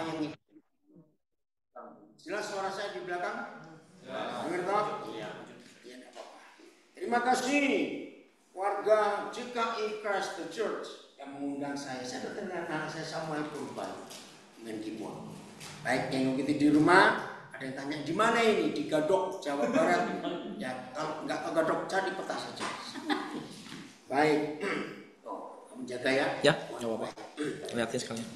yang ikut. Jelas suara saya di belakang? Dengar toh? Iya, enggak apa-apa. Terima kasih warga GKI Christ the Church yang mengundang saya. Saya ternyata saya Samuel Purban main keyboard. Baik yang ngikuti di rumah, ada yang tanya di mana ini? Di Gadok, Jawa Barat. Ya, kalau nggak tahu Gadok, cari peta saja. Baik. Oh, kamu jaga ya? Ya, nggak apa-apa. Lihatin sekalian.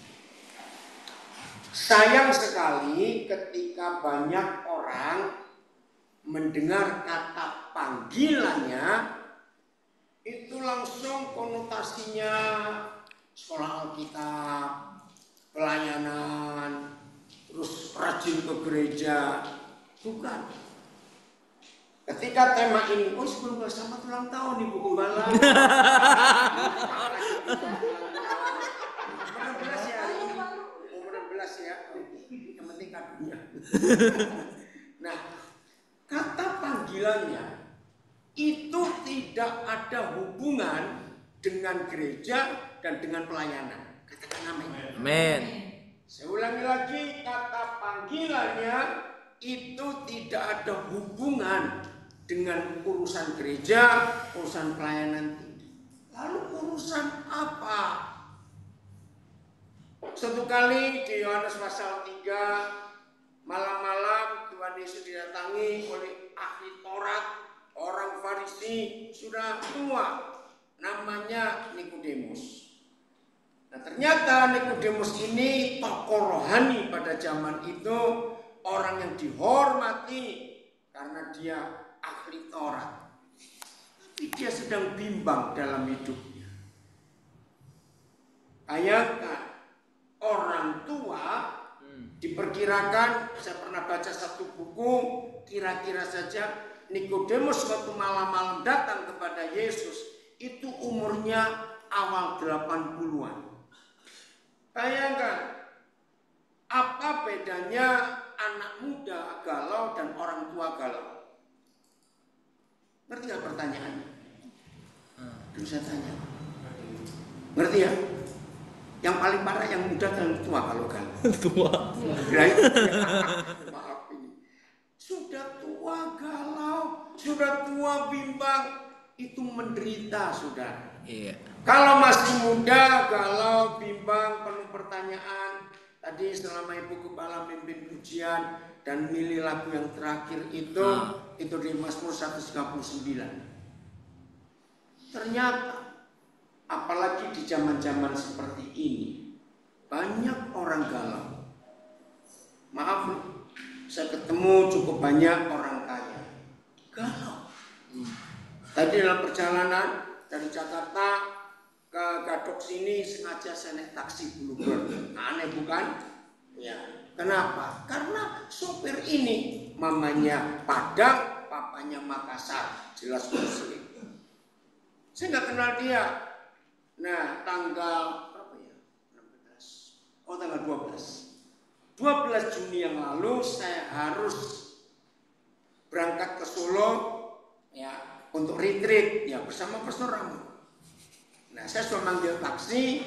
Sayang sekali ketika banyak orang mendengar kata panggilannya itu langsung konotasinya sekolah Alkitab, pelayanan, terus rajin ke gereja. Bukan. Ketika tema ini, oh sebelum selamat ulang tahun Ibu Gembala. Ya, yang penting kadunya. Nah, kata panggilannya itu tidak ada hubungan dengan gereja dan dengan pelayanan. Katakan amin. Amin. Saya ulangi lagi, kata panggilannya itu tidak ada hubungan dengan urusan gereja, urusan pelayanan. Lalu urusan apa? Suatu kali di Yohanes pasal 3 malam-malam Tuhan Yesus didatangi oleh ahli Taurat, orang Farisi sudah tua, namanya Nikodemus. Nah ternyata Nikodemus ini tokoh rohani pada zaman itu, orang yang dihormati karena dia ahli Taurat. Tapi dia sedang bimbang dalam hidupnya. Bayangkan orang tua diperkirakan, saya pernah baca satu buku, kira-kira saja Nikodemus waktu malam-malam datang kepada Yesus itu umurnya awal 80-an. Bayangkan apa bedanya anak muda galau dan orang tua galau. Ngerti gak pertanyaannya? Terus saya tanya. Ngerti ya? Yang paling parah yang muda dan tua kalau galau. Tua. Maaf ini. Sudah tua galau, sudah tua bimbang, itu menderita sudah. Iya. Kalau masih muda galau, bimbang, penuh pertanyaan. Tadi selama Ibu Gembala mimpin pujian dan milih lagu yang terakhir itu di Mazmur 139. Ternyata apalagi di zaman-zaman seperti ini, banyak orang galau. Maaf, saya ketemu cukup banyak orang kaya galau. Tadi dalam perjalanan dari Jakarta ke Gadok sini sengaja saya naik taksi Bluebird. Aneh bukan? Ya. Kenapa? Karena sopir ini mamanya Padang, papanya Makassar, jelas Muslim. Saya nggak kenal dia. Nah, tanggal berapa ya? 16. Oh, tanggal 12. 12 Juni yang lalu saya harus berangkat ke Solo ya untuk retreat ya bersama Pastor Ramon. Nah, saya sudah manggil taksi.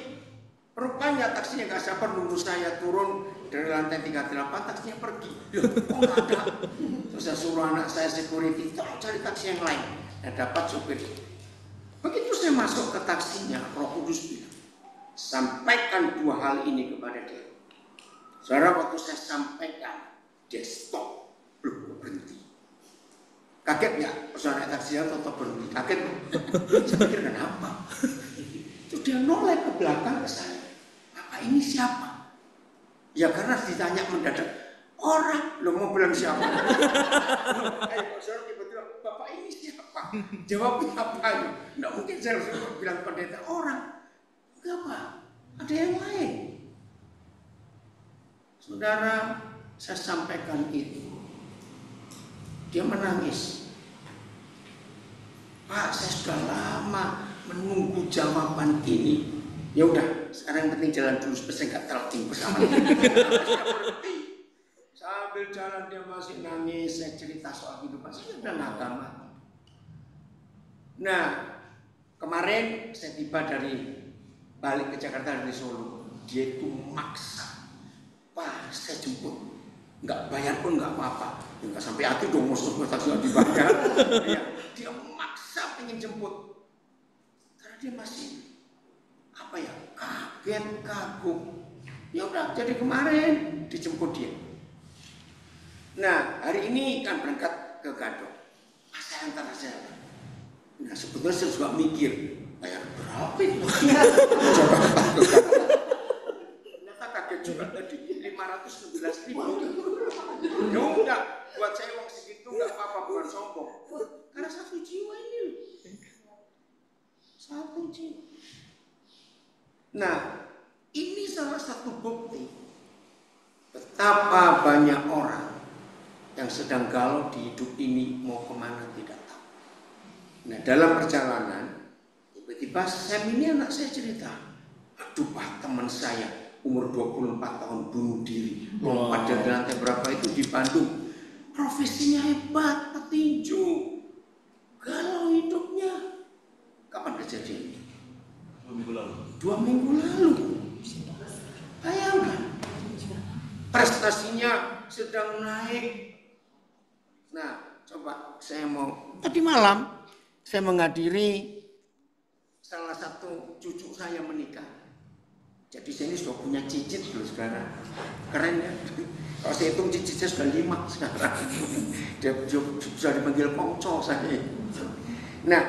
Rupanya taksinya nggak sabar nunggu saya turun dari lantai 38, taksinya pergi. Loh, kok nggak ada? Terus saya suruh anak saya security, tolong cari taksi yang lain. Nah, dapat supir. Begitu saya masuk ke taksinya, Roh Kudus bilang, sampaikan 2 hal ini kepada dia. Saudara, waktu saya sampaikan, dia stop, belum berhenti. Kaget nggak? Saudara naik taksinya tetap berhenti. Kaget? Saya pikir kenapa? Itu dia noleh ke belakang ke saya. Bapak ini siapa? Ya karena ditanya mendadak. Orang, lo mau bilang siapa? Ayo, saudara tiba-tiba, Bapak ini siapa? Jawabnya apa? Nggak mungkin saya harus bilang pendeta orang. Enggak Pak, ada yang lain. Saudara, saya sampaikan itu. Dia menangis. Pak, saya sudah lama menunggu jawaban ini. Ya udah, sekarang penting jalan dulu, supaya saya nggak terlatih bersama dia. Sambil jalan dia masih nangis, saya cerita soal kehidupan saya sudah agama. Nah, kemarin saya tiba dari balik ke Jakarta dari Solo. Dia itu maksa, Pak saya jemput. Nggak bayar pun nggak apa-apa. Ya, nggak sampai hati dong, musuh taksi nggak dibayar. Ya, dia memaksa pengen jemput. Karena dia masih kaget, kagum. Ya udah, jadi kemarin dijemput dia. Nah, hari ini kan berangkat ke Gadok. Saya antar aja. Nah, sebetulnya saya juga mikir, bayar berapa itu? Ternyata kaget juga tadi, 516.000. Ya udah, buat saya uang segitu nggak apa-apa, bukan sombong. Karena satu jiwa ini loh. Satu jiwa. Nah, ini salah satu bukti betapa banyak orang yang sedang galau di hidup ini, mau kemana tidak tahu. Nah, dalam perjalanan tiba-tiba ini anak saya cerita, aduh Pak, teman saya umur 24 tahun bunuh diri, lompat dari lantai berapa itu di Bandung, profesinya hebat, petinju, galau hidupnya. Kapan kejadian? 2 minggu lalu. Bayangkan, prestasinya sedang naik. Nah, coba tadi malam saya menghadiri salah satu cucu saya menikah. Jadi saya ini sudah punya cicit loh sekarang. Keren ya. Kalau saya hitung cicitnya sudah 5 sekarang. Dia sudah dipanggil kongco saya. Nah,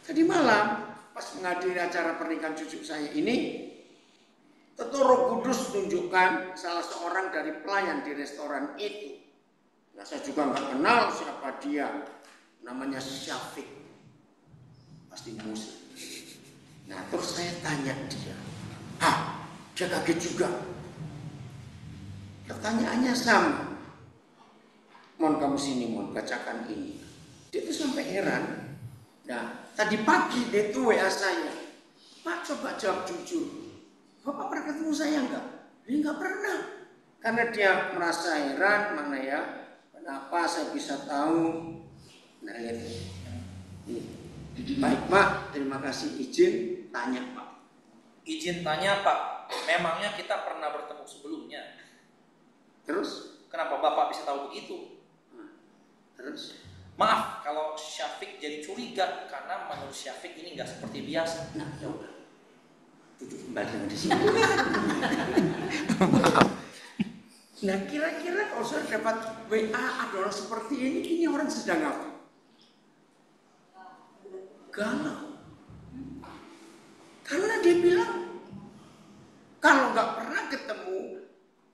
tadi malam pas menghadiri acara pernikahan cucu saya ini, tentu Roh Kudus tunjukkan salah seorang dari pelayan di restoran itu. Nah, saya juga nggak kenal siapa dia. Namanya Syafiq. Pasti muslim. Nah, terus saya tanya dia. Dia kaget juga. Pertanyaannya sama. Mohon kamu sini, mohon bacakan ini. Dia tuh sampai heran. Nah, tadi pagi dia tuh WA saya. Pak, coba jawab jujur. Bapak pernah ketemu saya enggak? Dia enggak pernah. Karena dia merasa heran, mana ya, kenapa saya bisa tahu. Nah, lihat ini. Baik Pak, terima kasih, izin tanya Pak. Izin tanya Pak, memangnya kita pernah bertemu sebelumnya? Terus? Kenapa Bapak bisa tahu begitu? Terus? Maaf kalau Syafiq jadi curiga, karena menurut Syafiq ini nggak seperti biasa. Nah, ya udah. Duduk kembali di sini. Maaf. Nah, kira-kira kalau saya dapat WA ada orang seperti ini orang sedang apa? Galau. Karena dia bilang, kalau nggak pernah ketemu,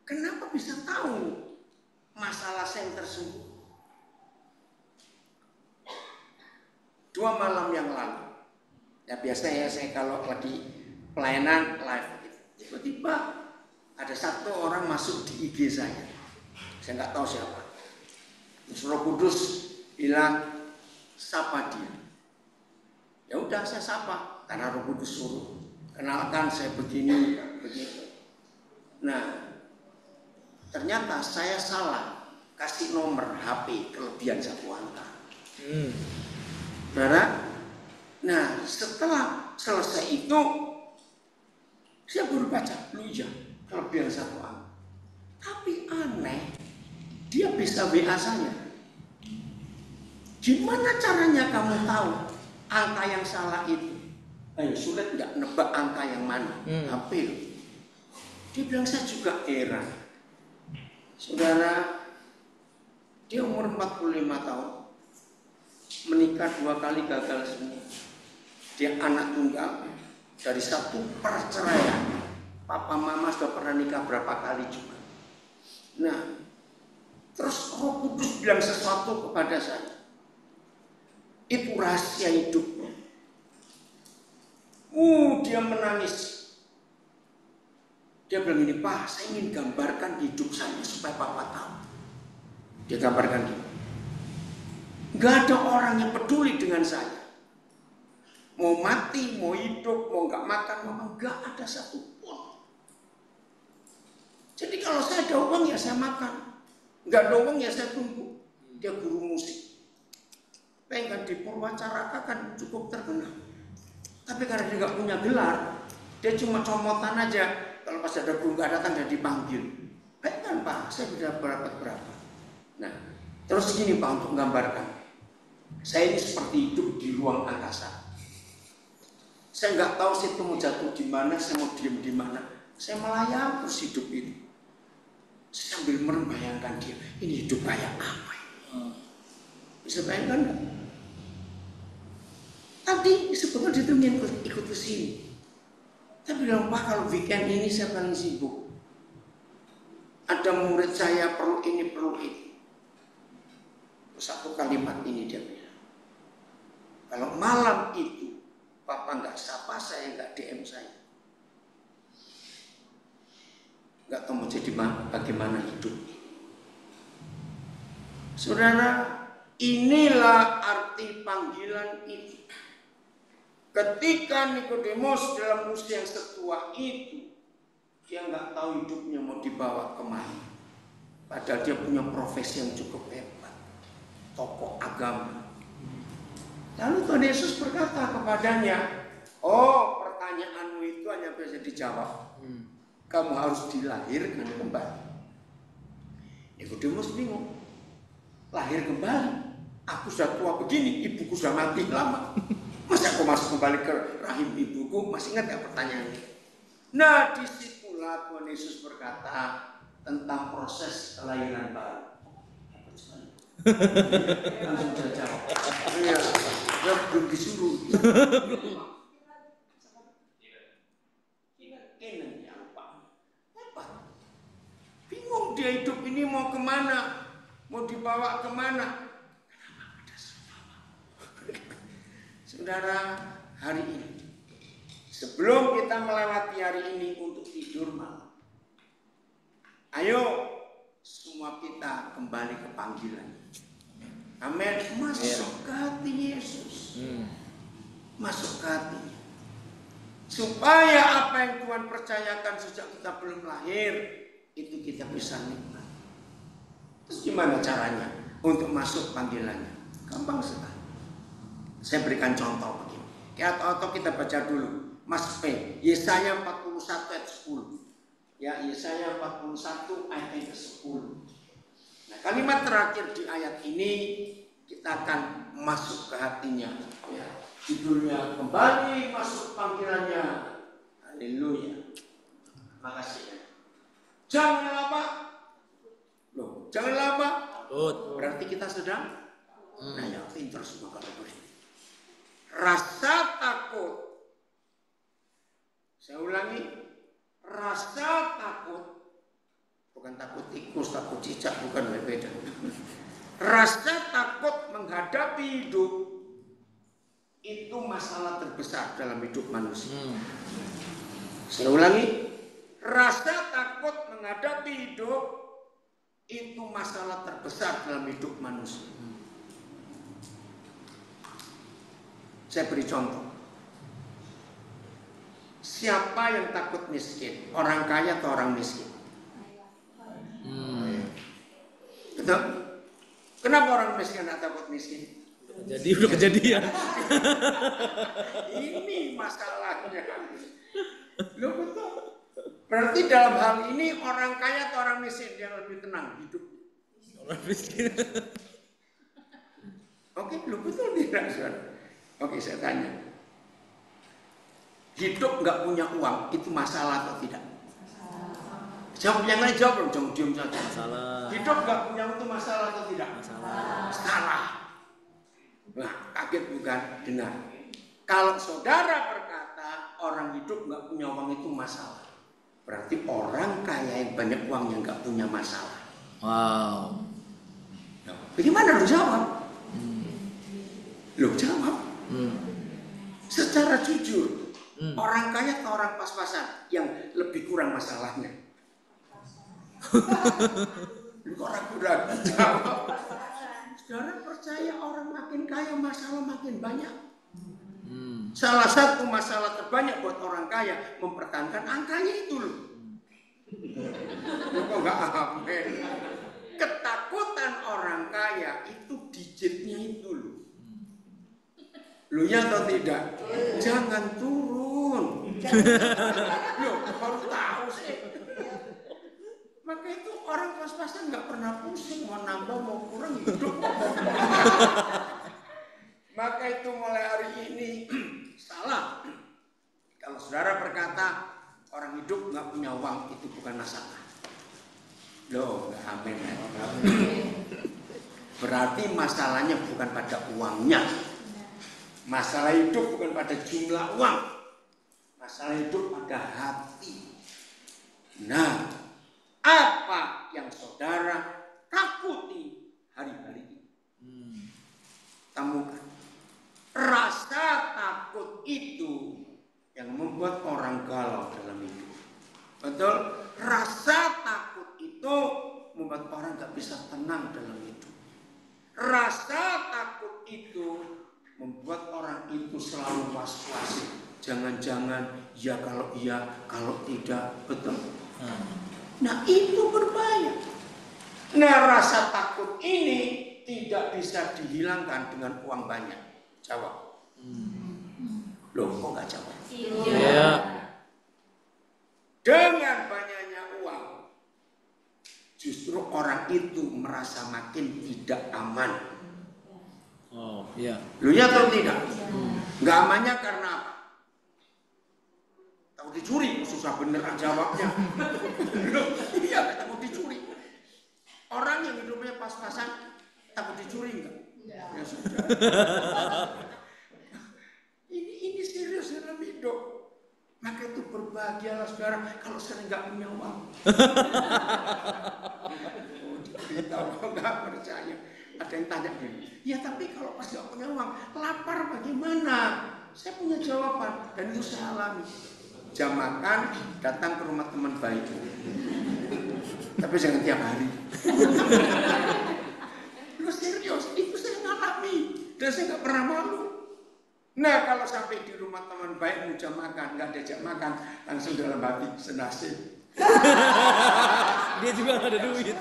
kenapa bisa tahu masalah saya yang tersebut? 2 malam yang lalu, ya biasanya saya kalau lagi pelayanan live, tiba-tiba ada satu orang masuk di IG saya nggak tahu siapa. Terus Roh Kudus bilang, sapa dia. Ya udah saya sapa, karena Roh Kudus suruh. Kenalkan saya begini, begitu. Nah, ternyata saya salah kasih nomor HP kelebihan 1 angka. Saudara, nah setelah selesai itu saya baru baca, iya kelebihan 1 angka. Tapi aneh, dia bisa WA saya. Gimana caranya kamu tahu angka yang salah itu? Ayo, sulit nggak nebak angka yang mana? HP loh. Dia bilang, saya juga heran. Saudara, dia umur 45 tahun. Menikah 2 kali gagal semua. Dia anak tunggal dari 1 perceraian. Papa mama sudah pernah nikah berapa kali juga. Nah, terus Roh Kudus bilang sesuatu kepada saya. Itu rahasia hidupnya. Dia menangis. Dia bilang ini, Pak, saya ingin gambarkan hidup saya supaya Papa tahu. Dia gambarkan gitu. Gak ada orang yang peduli dengan saya. Mau mati, mau hidup, mau gak makan, mau gak ada satupun. Jadi kalau saya ada uang ya saya makan. Gak ada uang ya saya tunggu. Dia guru musik. Pengen di Purwacaraka kan cukup terkenal. Tapi karena dia gak punya gelar, dia cuma comotan aja. Kalau pas ada guru gak datang dia dipanggil. Pengen Pak, saya bisa dapat berapa. Nah, terus gini Pak, untuk menggambarkan, saya ini seperti hidup di ruang angkasa. Saya nggak tahu saya itu mau jatuh di mana, saya mau diem di mana. Saya melayang terus hidup ini. Saya sambil membayangkan dia, ini hidup kayak apa ini? Bisa bayangkan nggak? Tadi sebetulnya dia tuh ingin ikut ke sini. Tapi bilang, Pak, kalau weekend ini saya paling sibuk. Ada murid saya perlu ini, perlu itu. Satu kalimat ini dia bilang, kalau malam itu Papa nggak sapa saya, nggak DM saya, nggak tahu mau jadi bagaimana hidup. Saudara, inilah arti panggilan itu. Ketika Nikodemus dalam usia yang setua itu, dia nggak tahu hidupnya mau dibawa kemana. Padahal dia punya profesi yang cukup hebat, tokoh agama. Lalu Tuhan Yesus berkata kepadanya, oh, pertanyaanmu itu hanya bisa dijawab. Kamu harus dilahirkan kembali. Nikodemus bingung. Lahir kembali? Aku sudah tua begini, ibuku sudah mati lama. Masa aku masuk kembali ke rahim ibuku? Masih ingat gak pertanyaannya? Nah, disitulah Tuhan Yesus berkata tentang proses kelahiran baru. Langsung saya jawab. Iya, ya belum disuruh. Ini apa? Bingung dia hidup ini mau kemana? Mau dibawa kemana? Saudara, hari ini sebelum kita melewati hari ini untuk tidur malam, ayo semua kita kembali ke panggilan. Amin. Masuk ke hati Yesus. Masuk ke hatinya. Supaya apa yang Tuhan percayakan sejak kita belum lahir, itu kita bisa nikmat. Terus gimana caranya untuk masuk panggilannya? Gampang sekali. Saya berikan contoh begini. Atau kita baca dulu. Mas P. Yesaya 41 ayat 10. Ya, Yesaya 41 ayat yang ke-10. Nah, kalimat terakhir di ayat ini kita akan masuk ke hatinya. Ya, judulnya kembali masuk panggilannya. Haleluya. Makasih. Jangan lama. Loh, jangan lama. Berarti kita sedang. Nah, ya, pintar semua kalau begitu. Rasa takut. Saya ulangi. Rasa takut, bukan takut tikus, takut cicak, bukan, beda. Rasa takut menghadapi hidup itu masalah terbesar dalam hidup manusia. Saya ulangi, rasa takut menghadapi hidup itu masalah terbesar dalam hidup manusia. Saya beri contoh. Siapa yang takut miskin? Orang kaya atau orang miskin? Betul? Kenapa orang miskin tidak takut miskin? Jadi udah kejadian. Ini masalahnya. Loh, betul. Berarti dalam hal ini orang kaya atau orang miskin yang lebih tenang hidup? Orang miskin. Oke, belum betul tidak, saudara? Oke, saya tanya. Hidup nggak punya uang itu masalah atau tidak? Jawab yang lain, jawab, jangan diam saja. Masalah. Hidup nggak punya uang itu masalah atau tidak? Masalah. Masalah. Nah, kaget bukan? Dengar. Kalau saudara berkata orang hidup nggak punya uang itu masalah, berarti orang kaya yang banyak uang yang nggak punya masalah. Wow. Nah, bagaimana lu jawab? Lu jawab. Secara jujur. Orang kaya atau orang pas-pasan yang lebih kurang masalahnya? Lu kok ragu-ragu jawab? Saudara percaya orang makin kaya masalah makin banyak? Salah satu masalah terbanyak buat orang kaya mempertahankan angkanya itu loh. Lu kok nggak amin? Ketakutan orang kaya itu digitnya itu loh. Lu ya atau tidak? Jangan turun. Loh, baru tahu sih. Maka itu orang pas-pasan nggak pernah pusing mau nambah mau kurang hidup. Maka itu mulai hari ini salah. Kalau saudara berkata orang hidup nggak punya uang itu bukan masalah. Loh, nggak amin. Berarti masalahnya bukan pada uangnya. Masalah hidup bukan pada jumlah uang. Masalah hidup pada hati. Nah, apa yang saudara takuti hari-hari ini? Temukan. Rasa takut itu yang membuat orang galau dalam hidup. Betul? Rasa takut itu membuat orang gak bisa tenang dalam hidup. Rasa takut itu membuat orang itu selalu was-was. Jangan-jangan ya kalau iya, kalau tidak. Betul? Nah itu berbahaya. Nah rasa takut ini tidak bisa dihilangkan dengan uang banyak. Jawab. Loh kok gak jawab? Iya. Dengan banyaknya uang, justru orang itu merasa makin tidak aman. Oh iya. Lu ya atau tidak? Gak amannya karena apa? Takut dicuri, susah beneran jawabnya. Iya, takut dicuri. Orang yang hidupnya pas-pasan takut dicuri enggak? Ya sudah. Ini serius dalam hidup. Maka itu berbahagialah saudara kalau sering nggak punya uang. Kalau nggak percaya, ada yang tanya gini. Ya tapi kalau pas nggak punya uang, lapar bagaimana? Saya punya jawaban dan itu saya alami. Jam makan datang ke rumah teman baik. Tapi jangan tiap hari. Lu serius, itu saya ngalami dan saya nggak pernah malu. Nah kalau sampai di rumah teman baik mau jam makan, nggak diajak makan, langsung dalam hati senasib. Dia juga nggak ada duit.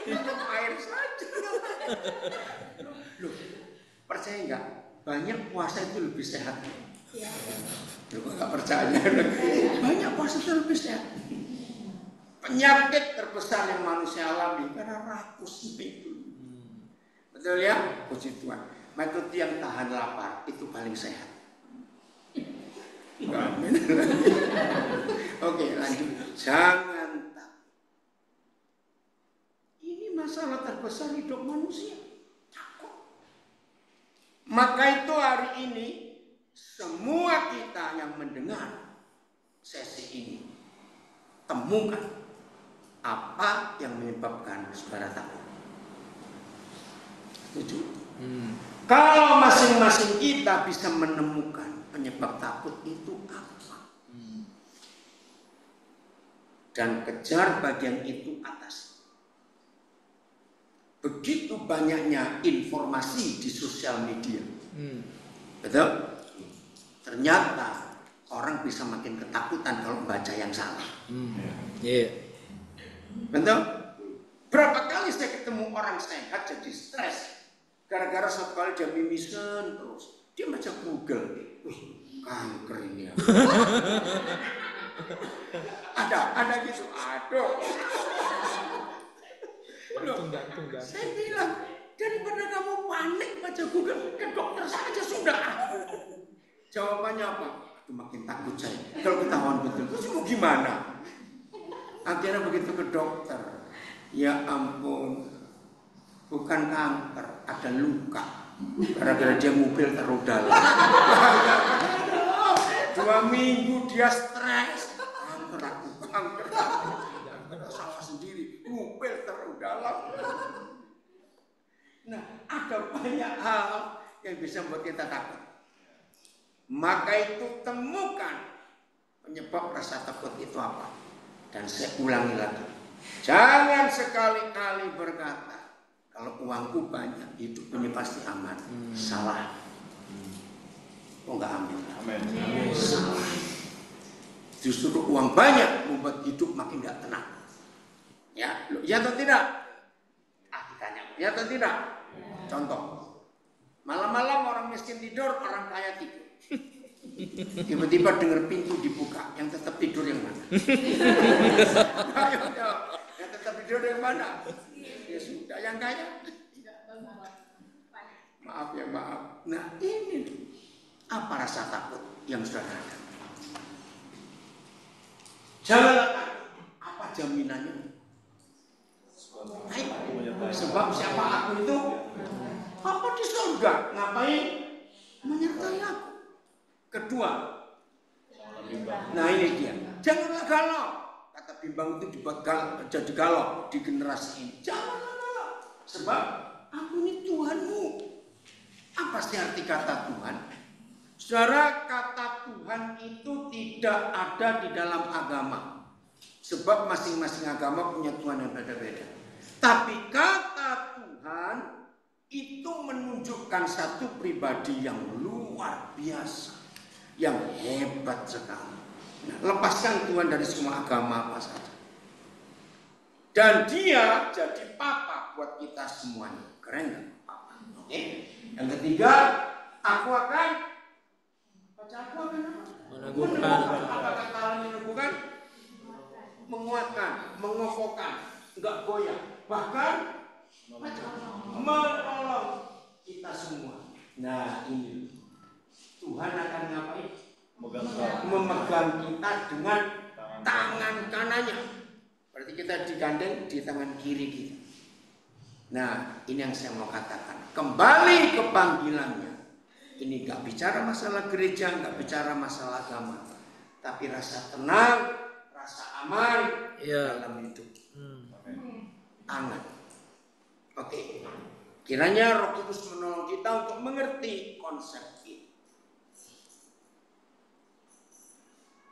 Minum air saja. Loh, percaya nggak? Banyak puasa itu lebih sehat. Loh, nggak percaya. Banyak puasa itu lebih sehat. Penyakit terbesar yang manusia alami karena rakus itu. Betul ya? Puji Tuhan. Maka yang tahan lapar itu paling sehat. Amin. Oke, lanjut. Jangan takut. Ini masalah terbesar hidup manusia. Takut. Maka itu hari ini semua kita yang mendengar sesi ini temukan apa yang menyebabkan saudara takut. Setuju? Kalau masing-masing kita bisa menemukan penyebab takut itu apa, dan kejar bagian itu atas. Begitu banyaknya informasi di sosial media, betul? Ternyata orang bisa makin ketakutan kalau membaca yang salah. Betul? Berapa kali saya ketemu orang sehat jadi stres. Gara-gara satu kali dia mimisan terus, dia baca Google, kanker ini ya. ada gitu, aduh. Loh, saya bilang, daripada kamu panik baca Google, ke dokter saja sudah. Jawabannya apa? Aduh makin takut saya, kalau ketahuan betul, terus mau gimana? Akhirnya begitu ke dokter, ya ampun. Bukan kanker, ada luka. Gara-gara dia mobil terlalu dalam. 2 minggu dia stres. Kanker. Salah sendiri, mobil terlalu dalam. Nah, ada banyak hal yang bisa membuat kita takut. Maka itu temukan penyebab rasa takut itu apa. Dan saya ulangi lagi. Jangan sekali-kali berkata, kalau uangku banyak, hidup ini pasti aman. Salah. Oh enggak amin. Salah. Justru uang banyak membuat hidup makin enggak tenang. Ya, ya atau tidak? Ditanya, ya atau tidak? Contoh. Malam-malam orang miskin tidur, orang kaya tidur. Tiba-tiba dengar pintu dibuka, yang tetap tidur yang mana? Ayo, yang jodoh yang mana? Ya sudah, yang kaya. Maaf ya, maaf. Nah ini apa rasa takut yang saudara ada? Janganlah takut. Apa jaminannya? Sebab siapa aku itu? Apa di surga? Ngapain? Menyertai aku. Kedua, nah ini dia. Janganlah galau. Kata bimbang itu dibuat jadi galau di generasi ini. Janganlah galau. Sebab aku ini Tuhanmu. Apa sih arti kata Tuhan? Saudara, kata Tuhan itu tidak ada di dalam agama. Sebab masing-masing agama punya Tuhan yang beda-beda. Tapi kata Tuhan itu menunjukkan satu pribadi yang luar biasa. Yang hebat sekali. Nah, lepaskan Tuhan dari semua agama apa saja. Dan dia jadi papa buat kita semuanya. Keren gak? Papa. Oke. Yang ketiga, aku akan meneguhkan. Apa kata meneguhkan? Menguatkan, mengokohkan, enggak goyah. Bahkan menolong kita semua. Nah ini Tuhan akan ngapain? Memegang kita dengan tangan kanannya. Berarti kita digandeng di tangan kiri kita. Nah ini yang saya mau katakan. Kembali ke panggilannya. Ini gak bicara masalah gereja, gak bicara masalah agama, tapi rasa tenang, rasa aman dalam hidup. Hangat. Oke. Kiranya Roh Kudus menolong kita untuk mengerti konsep ini.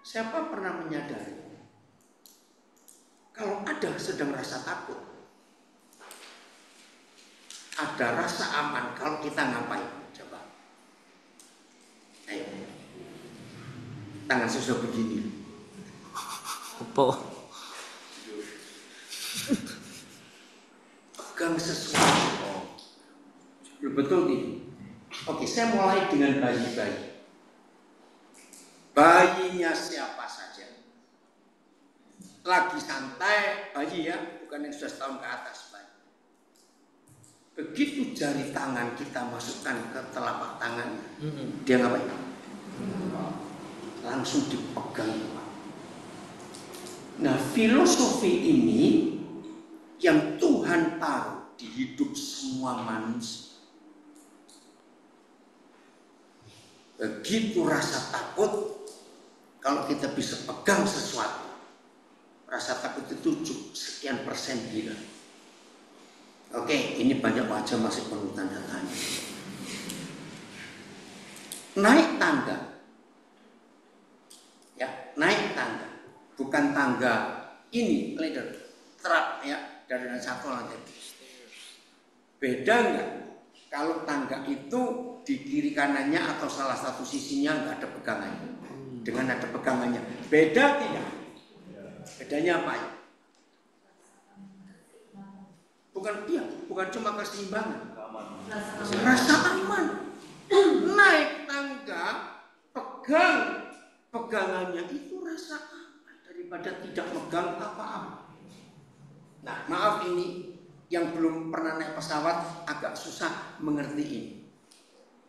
Siapa pernah menyadari kalau ada sedang rasa takut, ada rasa aman kalau kita ngapain? Ayo. Tangan sudah begini. Apa? Pegang sesuatu. Betul ini. Oke, saya mulai dengan bayi-bayi. Bayinya siapa saja. Lagi santai, bayi ya, bukan yang sudah setahun ke atas bayi. Begitu jari tangan kita masukkan ke telapak tangannya, dia ngapain? Langsung dipegang. Nah, filosofi ini yang Tuhan taruh di hidup semua manusia. Begitu rasa takut, kalau kita bisa pegang sesuatu, rasa takut itu sekian persen hilang. Oke, ini banyak wajah masih perlu tanda tanya. Naik tangga, ya naik tangga, bukan tangga ini ladder, trap ya dari satu lantai. Beda enggak? Kalau tangga itu di kiri kanannya atau salah satu sisinya enggak ada pegangannya, dengan ada pegangannya, beda tidak? Bedanya apa ya? Bukan cuma keseimbangan, rasa aman. Naik tangga, pegangannya itu rasa aman daripada tidak megang apa-apa. Nah, maaf ini yang belum pernah naik pesawat agak susah mengerti ini.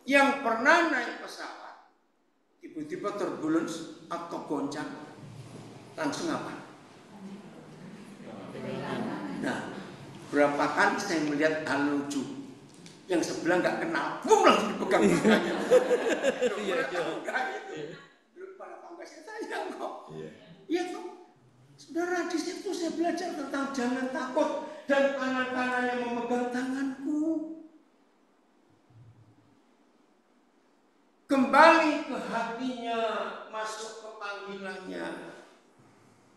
Yang pernah naik pesawat, tiba-tiba turbulence atau goncang, langsung apa? Nah, berapa kali saya melihat hal lucu yang sebelah nggak kenal, bum langsung dipegang tangannya. Belum pada tangga saya tanya kok. Iya kok. Saudara, di situ saya belajar tentang jangan takut dan tangan-tangan yang memegang tanganku. Kembali ke hatinya, masuk ke panggilannya.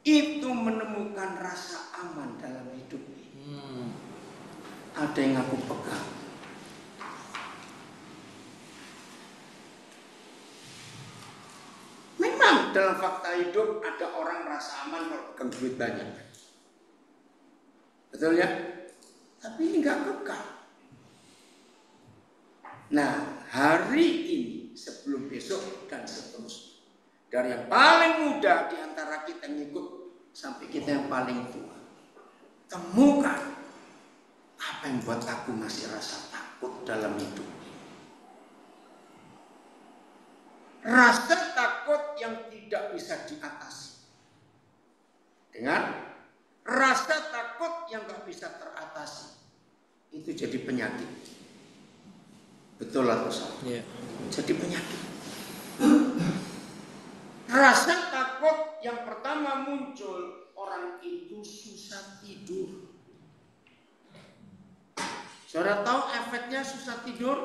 Itu menemukan rasa aman dalam hidup ini. Ada yang aku pegang. Memang dalam fakta hidup ada orang merasa aman kalau pegang duit banyak. Betul ya? Tapi ini gak kekal. Nah, hari ini sebelum besok dan seterusnya, dari yang paling muda di antara kita yang ikut sampai kita yang paling tua, temukan apa yang buat aku masih rasa takut dalam hidup. Rasa takut yang tidak bisa diatasi. Dengar, rasa takut yang gak bisa teratasi itu jadi penyakit. Betul atau salah? Iya. Jadi penyakit. Rasa takut yang pertama muncul, orang itu susah tidur. Saudara tahu efeknya susah tidur?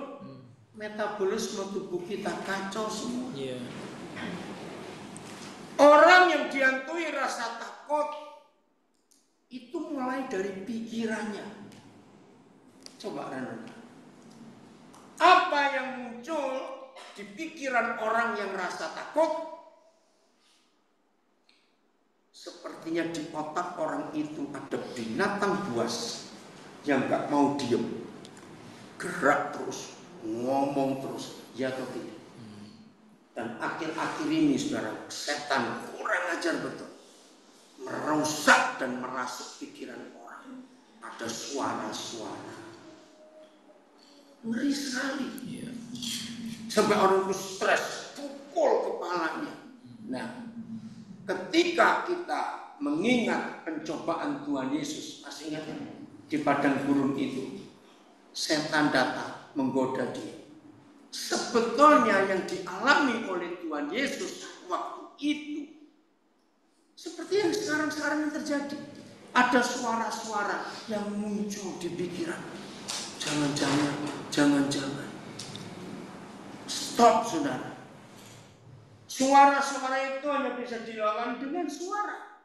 Metabolisme tubuh kita kacau semua. Iya. Orang yang dihantui rasa takut itu mulai dari pikirannya. Coba renungkan. Apa yang muncul di pikiran orang yang rasa takut? Sepertinya di otak orang itu ada binatang buas yang gak mau diem, gerak terus, ngomong terus, ya atau tidak. Dan akhir-akhir ini saudara, setan kurang ajar betul, merusak dan merasuk pikiran orang. Ada suara-suara, ngeri sekali. Sampai orang itu stres, pukul kepalanya. Nah, ketika kita mengingat pencobaan Tuhan Yesus, masih ingat ya? Di padang gurun itu, setan datang menggoda dia. Sebetulnya yang dialami oleh Tuhan Yesus waktu itu seperti yang sekarang-sekarang yang terjadi. Ada suara-suara yang muncul di pikiran. Jangan-jangan. Stop, saudara. Suara-suara itu hanya bisa dilawan dengan suara,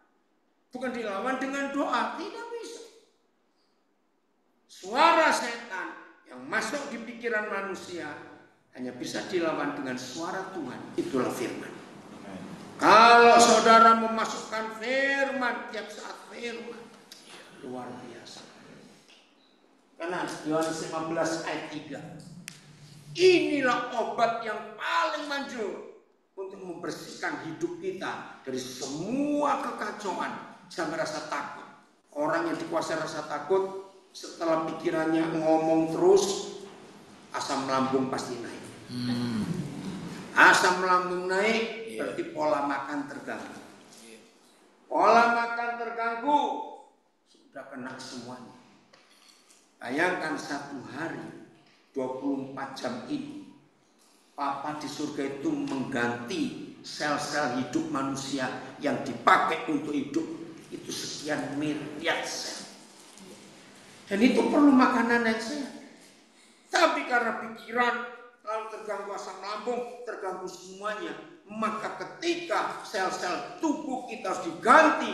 bukan dilawan dengan doa. Tidak bisa. Suara setan yang masuk di pikiran manusia hanya bisa dilawan dengan suara Tuhan. Itulah firman. Kalau saudara memasukkan firman tiap saat firman, luar biasa. Karena Yohanes 15 ayat 3. Inilah obat yang paling manjur untuk membersihkan hidup kita dari semua kekacauan sampai rasa takut. Orang yang dikuasai rasa takut, setelah pikirannya ngomong terus, asam lambung pasti naik. Asam lambung naik berarti pola makan terganggu. Pola makan terganggu, sudah kena semuanya. Bayangkan satu hari 24 jam ini, Papa di surga itu mengganti sel-sel hidup manusia yang dipakai untuk hidup itu sekian miliar sel. Dan itu perlu makanan yang sehat. Tapi karena pikiran lalu terganggu asam lambung, terganggu semuanya, maka ketika sel-sel tubuh kita harus diganti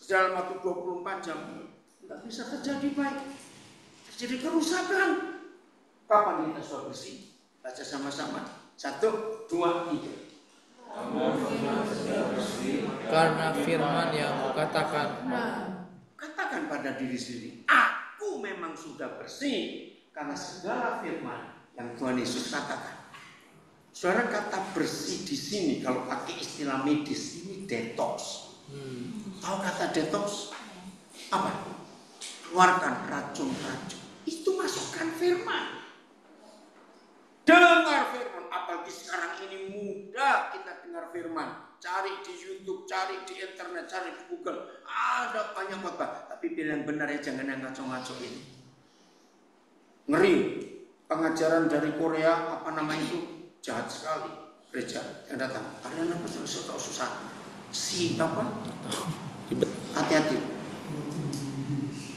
dalam waktu 24 jam, tidak bisa terjadi baik. Terjadi kerusakan. Kapan kita sudah bersih? Baca sama-sama. 1, 2, 3. Karena firman yang kukatakan. Katakan pada diri sendiri, aku memang sudah bersih karena segala firman yang Tuhan Yesus katakan. Saudara, kata bersih di sini kalau pakai istilah medis ini detox. Tahu kata detox? Apa? Keluarkan racun-racun. Itu masukkan firman. Dengar firman, apalagi sekarang ini mudah kita dengar firman. Cari di YouTube, cari di internet, cari di Google. Ada banyak khotbah, tapi pilih yang benar ya, jangan yang ngaco-ngaco ini. Ngeri. Pengajaran dari Korea, apa nama itu? Jahat sekali. Gereja yang datang. Kalian apa susah? Si apa? Hati-hati.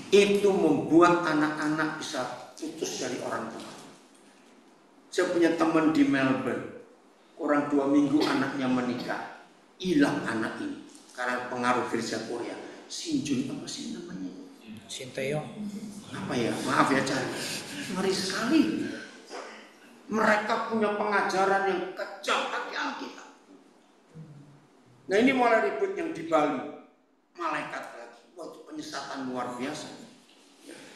Itu membuat anak-anak bisa putus dari orang tua. Saya punya teman di Melbourne, kurang 2 minggu anaknya menikah, hilang anak ini karena pengaruh gereja Korea. Sinjun apa sih namanya? Sinteyong. Apa ya? Maaf ya cari. Ngeri sekali. Mereka punya pengajaran yang kejam pakai Alkitab. Nah ini mulai ribut yang di Bali, malaikat lagi. Wah itu penyesatan luar biasa.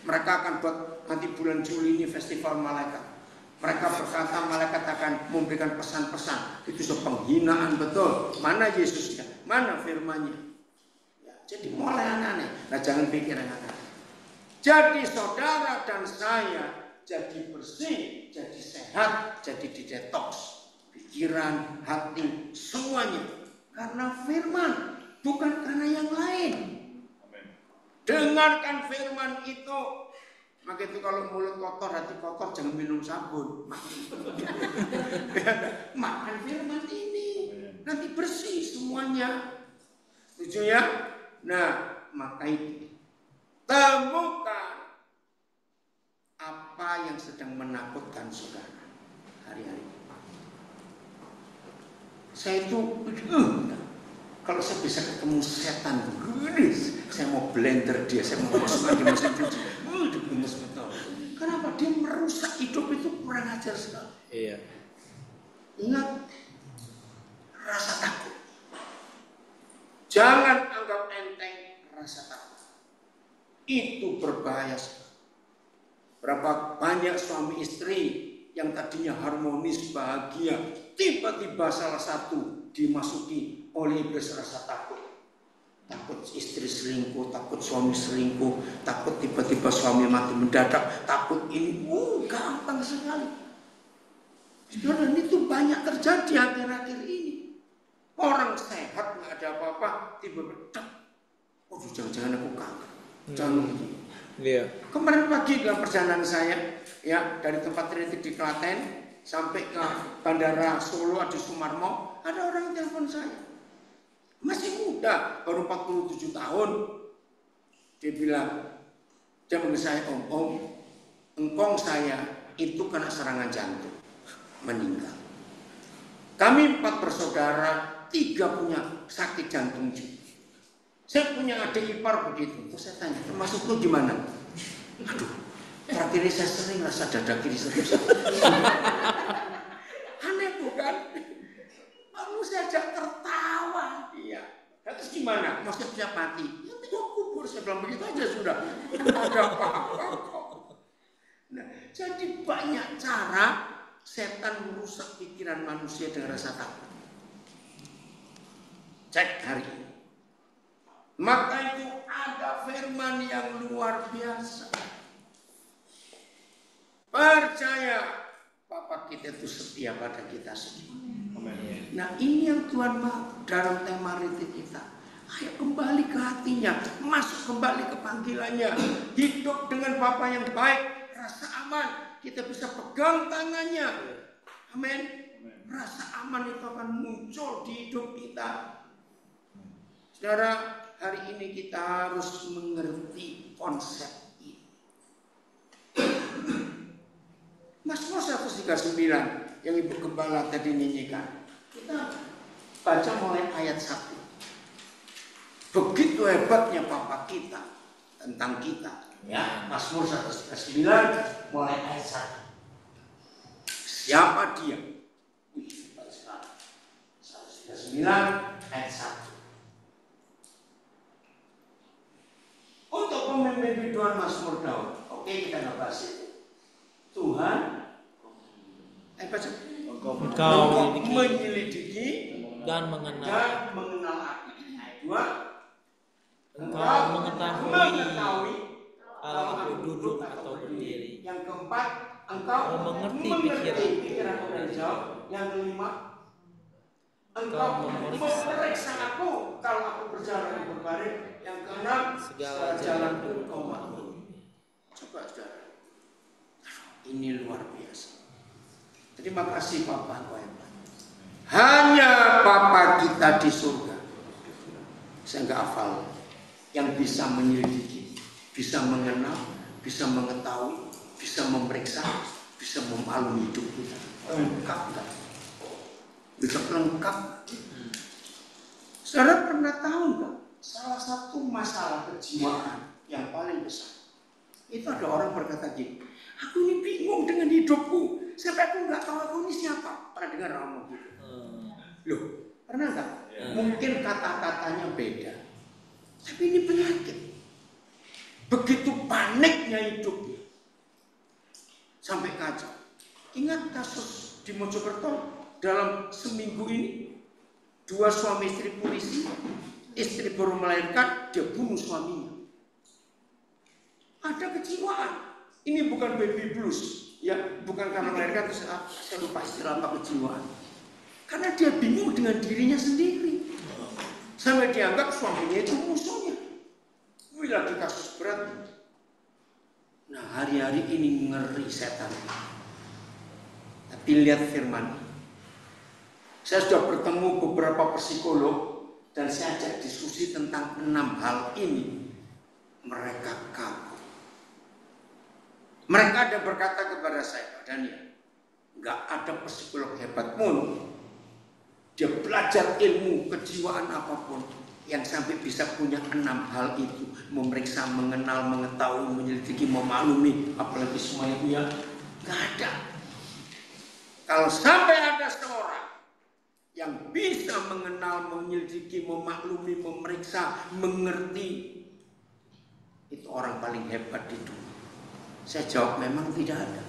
Mereka akan buat nanti bulan Juli ini festival malaikat. Mereka berkata malaikat akan memberikan pesan-pesan. Itu penghinaan betul. Mana Yesusnya? Mana firmannya? Ya, jadi mulai aneh-aneh. Nah jangan pikir yang aneh. Jadi saudara dan saya jadi bersih, jadi sehat, jadi didetoks. Pikiran, hati, semuanya. Karena firman, bukan karena yang lain. Dengarkan firman itu. Maka itu kalau mulut kotor, hati kotor, jangan minum sabun. Makan firman ini. Nanti bersih semuanya. Setuju ya? Nah, maka itu. Temukan apa yang sedang menakutkan saudara hari-hari. Saya itu, kalau saya bisa ketemu setan, saya mau blender dia, saya mau masuk di mesin cuci, gemes betul. Kenapa dia merusak hidup itu kurang ajar sekali. Iya. Ingat rasa takut. Jangan anggap enteng rasa takut. Itu berbahaya sekali. Berapa banyak suami istri yang tadinya harmonis, bahagia, tiba-tiba salah satu dimasuki oleh iblis rasa takut. Takut istri selingkuh, takut suami selingkuh, takut tiba-tiba suami mati mendadak, takut ini, gampang sekali. Dan itu banyak terjadi akhir-akhir ini. Orang sehat nggak ada apa-apa, tiba-tiba, jangan-jangan aku kanker. Jangan begini. Iya. Kemarin pagi dalam perjalanan saya, ya dari tempat Trinity di Klaten sampai ke Bandara Solo Adi Sumarmo, ada orang yang telepon saya. Masih muda, baru 47 tahun. Dia bilang, dia manggil saya om, engkong saya itu kena serangan jantung, meninggal. Kami 4 bersaudara, 3 punya sakit jantung juga. Saya punya adik ipar begitu. Terus saya tanya, termasuk lu gimana? Aduh, terakhir ini saya sering rasa dada kiri saya. Aneh bukan? Lalu saya ajak tertawa. Iya. Terus gimana? Maksudnya siap mati? Ya tinggal kubur. Saya bilang begitu aja sudah. Ada apa-apa kok. Nah, jadi banyak cara setan merusak pikiran manusia dengan rasa takut. Cek hari ini. Maka itu ada firman yang luar biasa. Percaya Bapa kita itu setia pada kita semua. Nah ini yang Tuhan mau dalam tema retreat kita. Ayo kembali ke hatinya, masuk kembali ke panggilannya, hidup dengan Bapa yang baik, rasa aman. Kita bisa pegang tangannya. Amin. Rasa aman itu akan muncul di hidup kita. Saudara, hari ini kita harus mengerti konsep ini. Mazmur 139 yang Ibu Gembala tadi nyanyikan. Kita baca mulai ayat 1. Begitu hebatnya Bapa kita tentang kita. Ya, Mazmur 139 mulai ayat 1. Siapa dia? 139 ayat 1. Untuk pemimpin biduan Mazmur Daud. Oke, kita nggak bahas itu. Tuhan, baca. Engkau menyelidiki Dan mengenal aku. Ayat 2. Engkau mengetahui kalau aku duduk atau berdiri. Yang keempat, engkau mengerti pikiran orang jauh. Yang kelima, engkau memeriksa aku kalau aku berjalan di berbaring. Yang keenam, segala jalanku engkau maklumi. Coba saudara, ini luar biasa. Terima kasih Bapa Engkau hebat. Hanya Bapa kita di surga. Saya nggak hafal. Yang bisa menyelidiki, bisa mengenal, bisa mengetahui, bisa memeriksa, bisa memaklumi hidup kita. Lengkap kan? Bisa lengkap. Saudara pernah tahu nggak? Salah satu masalah kejiwaan yang paling besar itu ada orang berkata gini, aku ini bingung dengan hidupku, sampai aku nggak tahu aku ini siapa. Pernah dengar orang ngomong gitu? Loh, pernah nggak? Mungkin kata-katanya beda, tapi ini penyakit. Begitu paniknya hidupnya sampai kacau. Ingat kasus di Mojokerto dalam seminggu ini, 2 suami istri polisi. Istri baru melahirkan, dia bunuh suaminya. Ada ada kejiwaan. Ini bukan baby blues, ya, bukan karena melahirkan terus saya lupa istilah apa kejiwaan. Karena dia bingung dengan dirinya sendiri. Sampai dianggap suaminya itu musuhnya. Wih, lagi kasus berat. Nah, hari-hari ini ngeri setan. Tapi lihat firman. Saya sudah bertemu beberapa psikolog dan saya ajak diskusi tentang 6 hal ini. Mereka kagum. Mereka ada berkata kepada saya, Pak Daniel, nggak ada psikolog hebat pun dia belajar ilmu kejiwaan apapun yang sampai bisa punya 6 hal itu, memeriksa, mengenal, mengetahui, menyelidiki, memaklumi, apalagi semua itu ya nggak ada. Kalau sampai ada seorang yang bisa mengenal, menyelidiki, memaklumi, memeriksa, mengerti, itu orang paling hebat di dunia. Saya jawab memang tidak ada,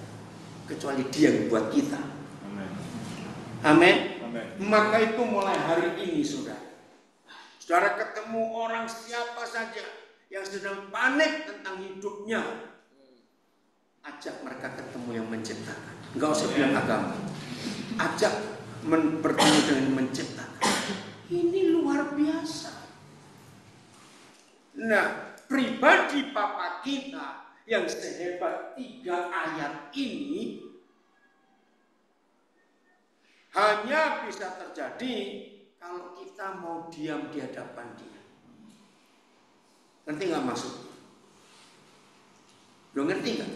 kecuali dia yang buat kita. Amin. Maka itu mulai hari ini saudara ketemu orang siapa saja yang sedang panik tentang hidupnya, ajak mereka ketemu yang menciptakan. Enggak usah bilang agama, ajak bertemu dengan menciptakan. Ini luar biasa. Nah, pribadi Papa kita yang sehebat 3 ayat ini hanya bisa terjadi kalau kita mau diam di hadapan dia. Ngerti nggak maksudnya? Lo ngerti nggak?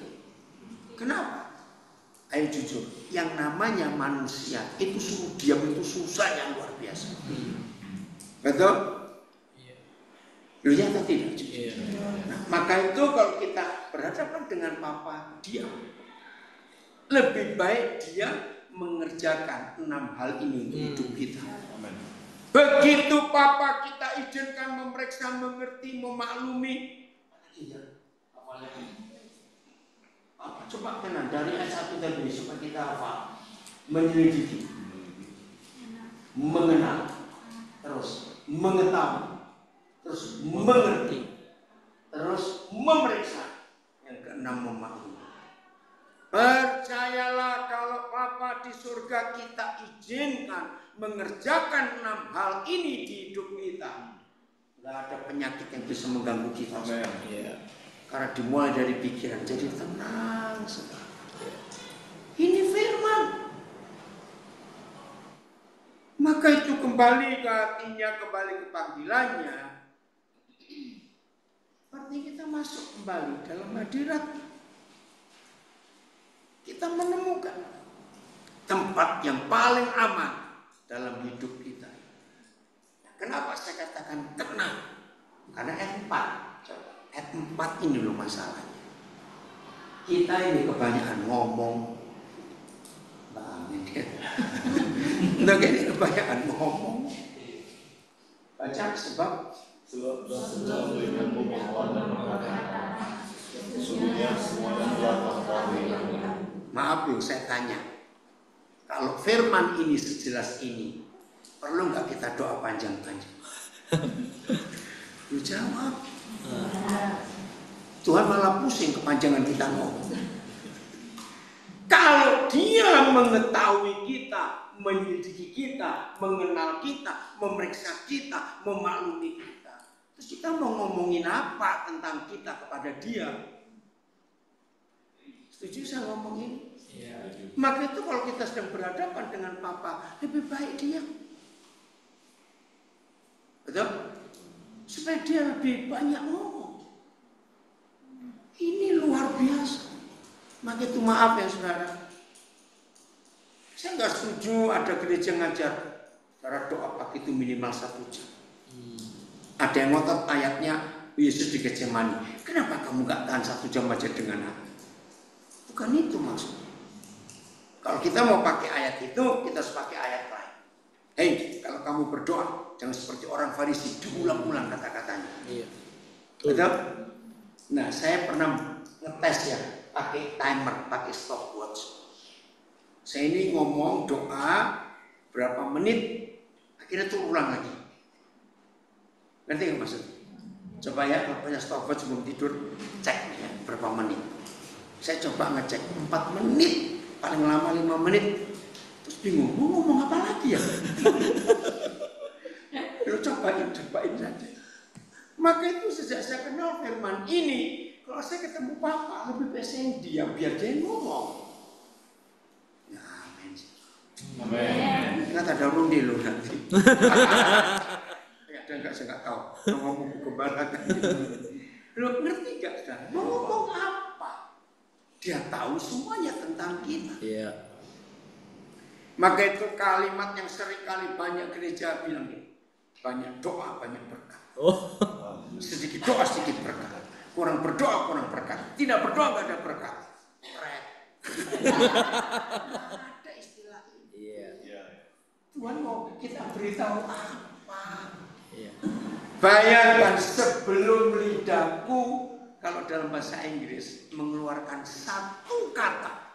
Kenapa? Ayo jujur, yang namanya manusia itu suruh diam itu susah yang luar biasa. Betul? Lo ya atau tidak? Nah, maka itu kalau kita berhadapan dengan Papa, diam. Lebih baik dia mengerjakan 6 hal ini untuk hidup kita. Begitu Papa kita izinkan memeriksa, mengerti, memaklumi. Apa? Coba kenal dari ayat 1 tadi supaya kita hafal. Menyelidiki, mengenal, terus mengetahui, terus mengerti, terus memeriksa. Yang keenam memaklumi. Percayalah kalau Papa di surga kita izinkan mengerjakan 6 hal ini di hidup kita, nggak ada penyakit yang bisa mengganggu kita. Karena dimulai dari pikiran jadi tenang sekali. Ini firman. Maka itu kembali ke hatinya, kembali ke panggilannya. Artinya kita masuk kembali dalam hadirat. Kita menemukan tempat yang paling aman dalam hidup kita. Kenapa saya katakan tenang? Karena ayat 4. Ayat 4 ini loh masalahnya. Kita ini kebanyakan ngomong. Nah, ini kebanyakan ngomong. Baca sebab dengan pemohon dan mengatakan sesungguhnya semua yang telah mengetahui. Maaf loh, saya tanya. Kalau firman ini sejelas ini, perlu nggak kita doa panjang-panjang? Lu jawab. Tuhan malah pusing kepanjangan kita ngomong. Kalau dia mengetahui kita, menyelidiki kita, mengenal kita, memeriksa kita, memaklumi kita, terus kita mau ngomongin apa tentang kita kepada dia? Setuju saya ngomong ini? Maka itu kalau kita sedang berhadapan dengan Papa, lebih baik diam. Betul? Supaya dia lebih banyak ngomong. Ini luar biasa. Maka itu maaf ya saudara. Saya nggak setuju ada gereja ngajar cara doa pagi itu minimal 1 jam. Ada yang ngotot ayatnya Yesus di Getsemani. Kenapa kamu nggak tahan 1 jam aja dengan aku? Bukan itu maksudnya. Kalau kita mau pakai ayat itu, kita harus pakai ayat lain. Hei, kalau kamu berdoa, jangan seperti orang Farisi, diulang-ulang kata-katanya. Betul? Nah, saya pernah ngetes ya, pakai timer, pakai stopwatch. Saya ini ngomong doa berapa menit, akhirnya tuh ulang lagi. Ngerti nggak maksudnya? Coba ya, kalau punya stopwatch sebelum tidur, cek ya, berapa Saya coba ngecek 4 menit, paling lama 5 menit. Terus bingung, mau ngomong apa lagi ya? Lo cobain saja. Maka itu sejak saya kenal firman ini, kalau saya ketemu Papa, lebih baik saya diam, biar dia ngomong. Ya, amin. Amin. Ingat ada Rundi lo nanti. Ya, enggak, saya nggak tahu. Ngomong kemana kan. Lo ngerti nggak, saudara? Mau ngomong apa? Dia tahu semuanya tentang kita. Iya. Maka itu kalimat yang sering kali banyak gereja bilang ini. Banyak doa, banyak berkat. Oh. Sedikit doa, sedikit berkat. Kurang berdoa, kurang berkat. Tidak berdoa, nggak ada berkat. Pret. Ada istilah ini. Iya. Tuhan mau kita beritahu apa? Iya. Bayangkan sebelum lidahku, kalau dalam bahasa Inggris, mengeluarkan satu kata.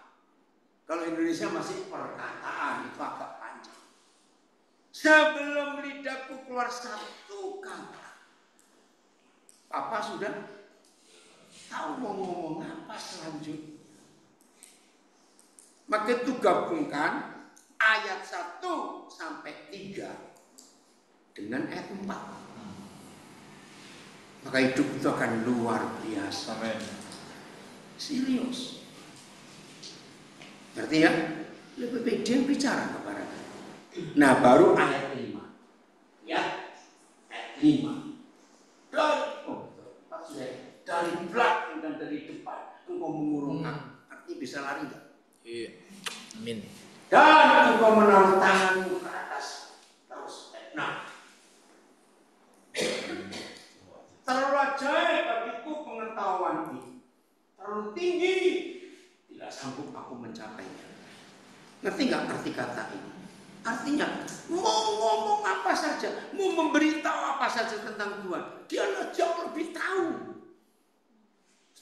Kalau Indonesia masih perkataan, itu agak panjang. Sebelum lidahku keluar satu kata, Papa sudah tahu mau ngomong apa selanjutnya. Maka itu gabungkan ayat 1 sampai 3 dengan ayat 4. Maka hidup itu akan luar biasa. Amin. Serius. Ngerti ya? Lebih baik dia bicara kepada kita. Nah, baru ayat 5. Ya, ayat 5. Dari belakang dan dari depan engkau mengurungkan. Artinya bisa lari enggak? Iya. Amin. Dan engkau menaruh tanganmu ke atas. Terus, nah. Terlalu ajaib bagiku pengetahuan ini. Terlalu tinggi. Tidak sanggup aku mencapainya. Ngerti nggak arti kata ini? Artinya mau ngomong apa saja, mau memberitahu apa saja tentang Tuhan, dia jauh lebih tahu.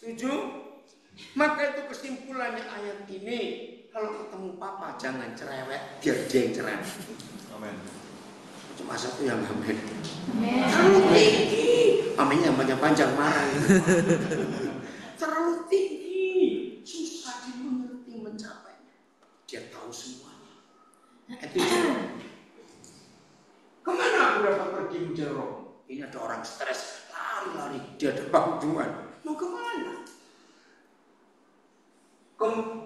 Setuju? Maka itu kesimpulannya ayat ini. Kalau ketemu Papa jangan cerewet, biar dia yang cerewet. Amin. Cuma satu yang amin. Terlalu tinggi. Aminnya banyak panjang marah. Terlalu tinggi, susah dimengerti mencapai. Dia tahu semuanya. Itu kemana aku dapat pergi mencari roh? Ini ada orang stres, lari-lari, dia ada bantuan. Mau kemana?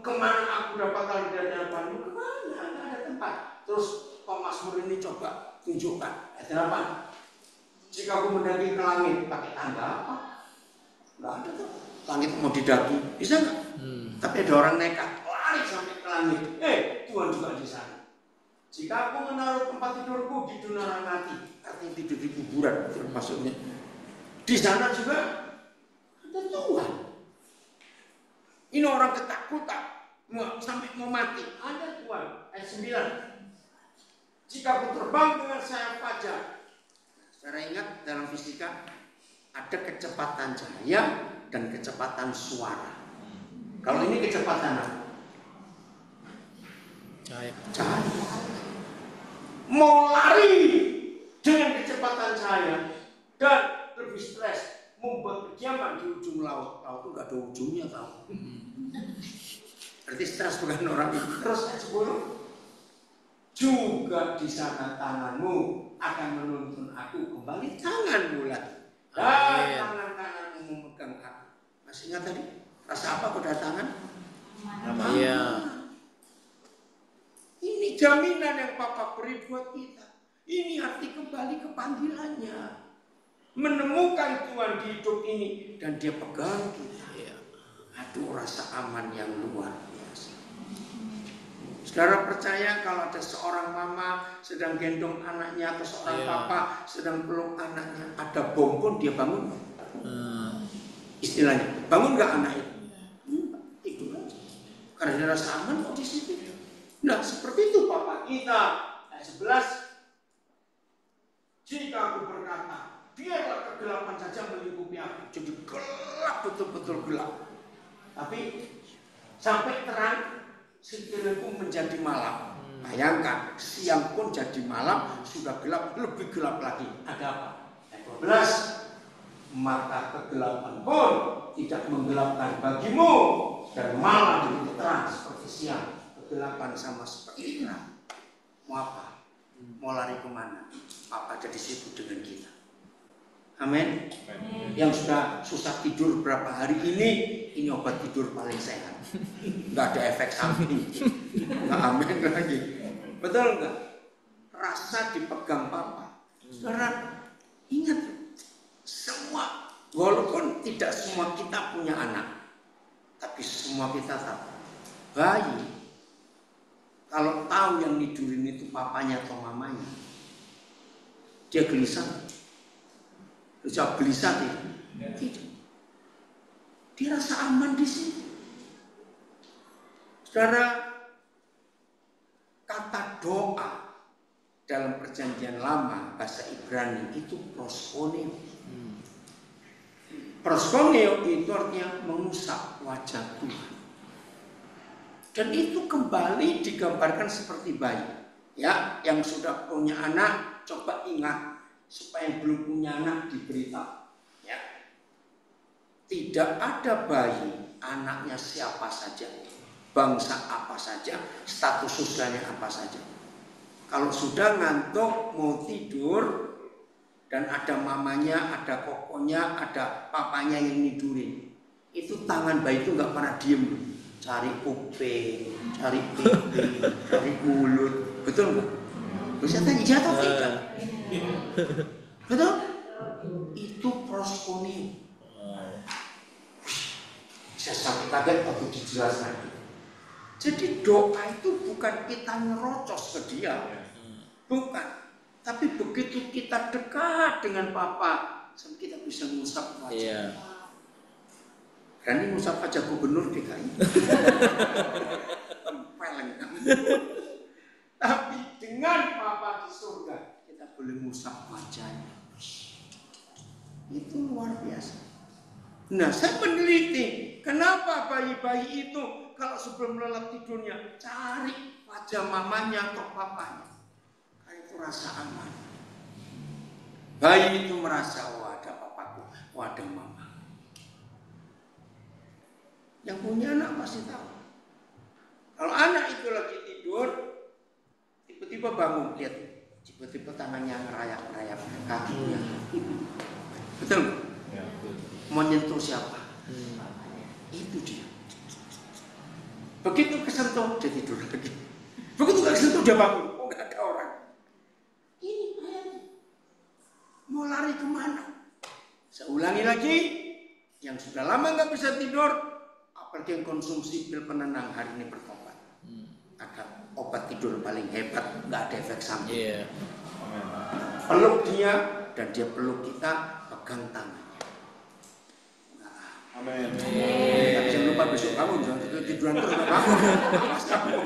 Kemana aku dapat lari dari hadapanmu? Kemana? Tidak ada tempat. Terus Mazmur ini coba tunjukkan. Ada apa? Jika aku mendaki ke langit, pakai tangga apa? Nggak ada tuh. Langit mau didaki, bisa nggak? Tapi ada orang nekat, lari sampai ke langit. Tuhan juga di sana. Jika aku menaruh tempat tidurku di dunia mati, artinya tidur di kuburan, maksudnya. Di sana juga ada Tuhan. Ini orang ketakutan, sampai mau mati, ada Tuhan. Ayat 9. Jika aku terbang dengan sayap fajar, saudara ingat dalam fisika ada kecepatan cahaya dan kecepatan suara. Kalau ini kecepatan apa? Cahaya. Mau lari dengan kecepatan cahaya dan lebih stres, membuat kediaman di ujung laut. Laut itu nggak ada ujungnya, tahu? Berarti stres bukan orang itu. Terus 10. Juga di sana tanganmu akan menuntun aku kembali tangan bulat. Dan tangan kananmu memegang aku. Masih ingat tadi? Rasa apa kedatangan? Iya. Ini jaminan yang Papa beri buat kita. Ini arti kembali ke panggilannya. Menemukan Tuhan di hidup ini dan dia pegang kita. Aduh, rasa aman yang luar biasa. Saudara percaya kalau ada seorang mama sedang gendong anaknya atau seorang papa sedang peluk anaknya, ada bom pun dia bangun? Istilahnya, bangun nggak anak itu? Tidur aja. Karena dia rasa aman kok di situ. Nah, seperti itu Papa kita. Ayat 11. Jika aku berkata, biarlah kegelapan saja melingkupi aku. Jadi gelap, betul-betul gelap. Tapi sampai terang, sekiranya menjadi malam. Bayangkan, siang pun jadi malam, sudah gelap, lebih gelap lagi. Ada apa? Ayat 12. maka kegelapan pun tidak menggelapkan bagimu, dan malam begitu terang seperti siang. Kegelapan sama seperti terang. Mau apa? Mau lari kemana? Papa ada di situ dengan kita. Amin. Yang sudah susah tidur berapa hari ini obat tidur paling sehat. Nggak ada efek samping. Nggak amin lagi. Betul nggak? Rasa dipegang Papa. Saudara, ingat, semua, walaupun tidak semua kita punya anak, tapi semua kita tahu, bayi kalau tahu yang nidurin itu papanya atau mamanya, dia gelisah. Jawab gelisah tidak? Tidak. Dia rasa aman di sini. Saudara, kata doa dalam perjanjian lama bahasa Ibrani itu proskuneo. Proskuneo itu artinya mengusap wajah Tuhan. Dan itu kembali digambarkan seperti bayi. Ya, yang sudah punya anak coba ingat, supaya yang belum punya anak diberitahu. Ya. Tidak ada bayi, anaknya siapa saja, bangsa apa saja, status sosialnya apa saja. Kalau sudah ngantuk mau tidur dan ada mamanya, ada kokonya, ada papanya yang nidurin, itu tangan bayi itu nggak pernah diem, cari kuping, cari pipi, cari mulut, betul nggak? Bisa tanya jatuh tidak? Betul? Itu proskuneo. Saya sampai kaget waktu dijelaskan. Jadi doa itu bukan kita nyerocos ke dia, bukan. Tapi begitu kita dekat dengan Papa, sampai kita bisa ngusap wajah. Berani ngusap wajah gubernur DKI. Peleng. Tapi dengan Papa di surga, kita boleh ngusap wajahnya. Itu luar biasa. Nah, saya meneliti kenapa bayi-bayi itu kalau sebelum lelap tidurnya cari wajah mamanya atau papanya. Karena itu rasa aman. Bayi itu merasa, wah ada papaku, wah ada mama. Yang punya anak pasti tahu. Kalau anak itu lagi tidur, tiba-tiba bangun, lihat, tiba-tiba tangannya ngerayap-ngerayap kakinya. Betul? Mau nyentuh siapa? Itu dia. Begitu kesentuh, dia tidur lagi. Begitu kesentuh, dia bangun. Oh, gak ada orang. Ini ayahnya. Mau lari kemana? Saya ulangi lagi. Yang sudah lama gak bisa tidur, apalagi yang konsumsi pil penenang hari ini bertobat. Ada obat tidur paling hebat, gak ada efek samping. Peluk dia, dan dia peluk kita, pegang tangan. Amin. Jangan lupa besok kamu jangan tiduran terus kamu.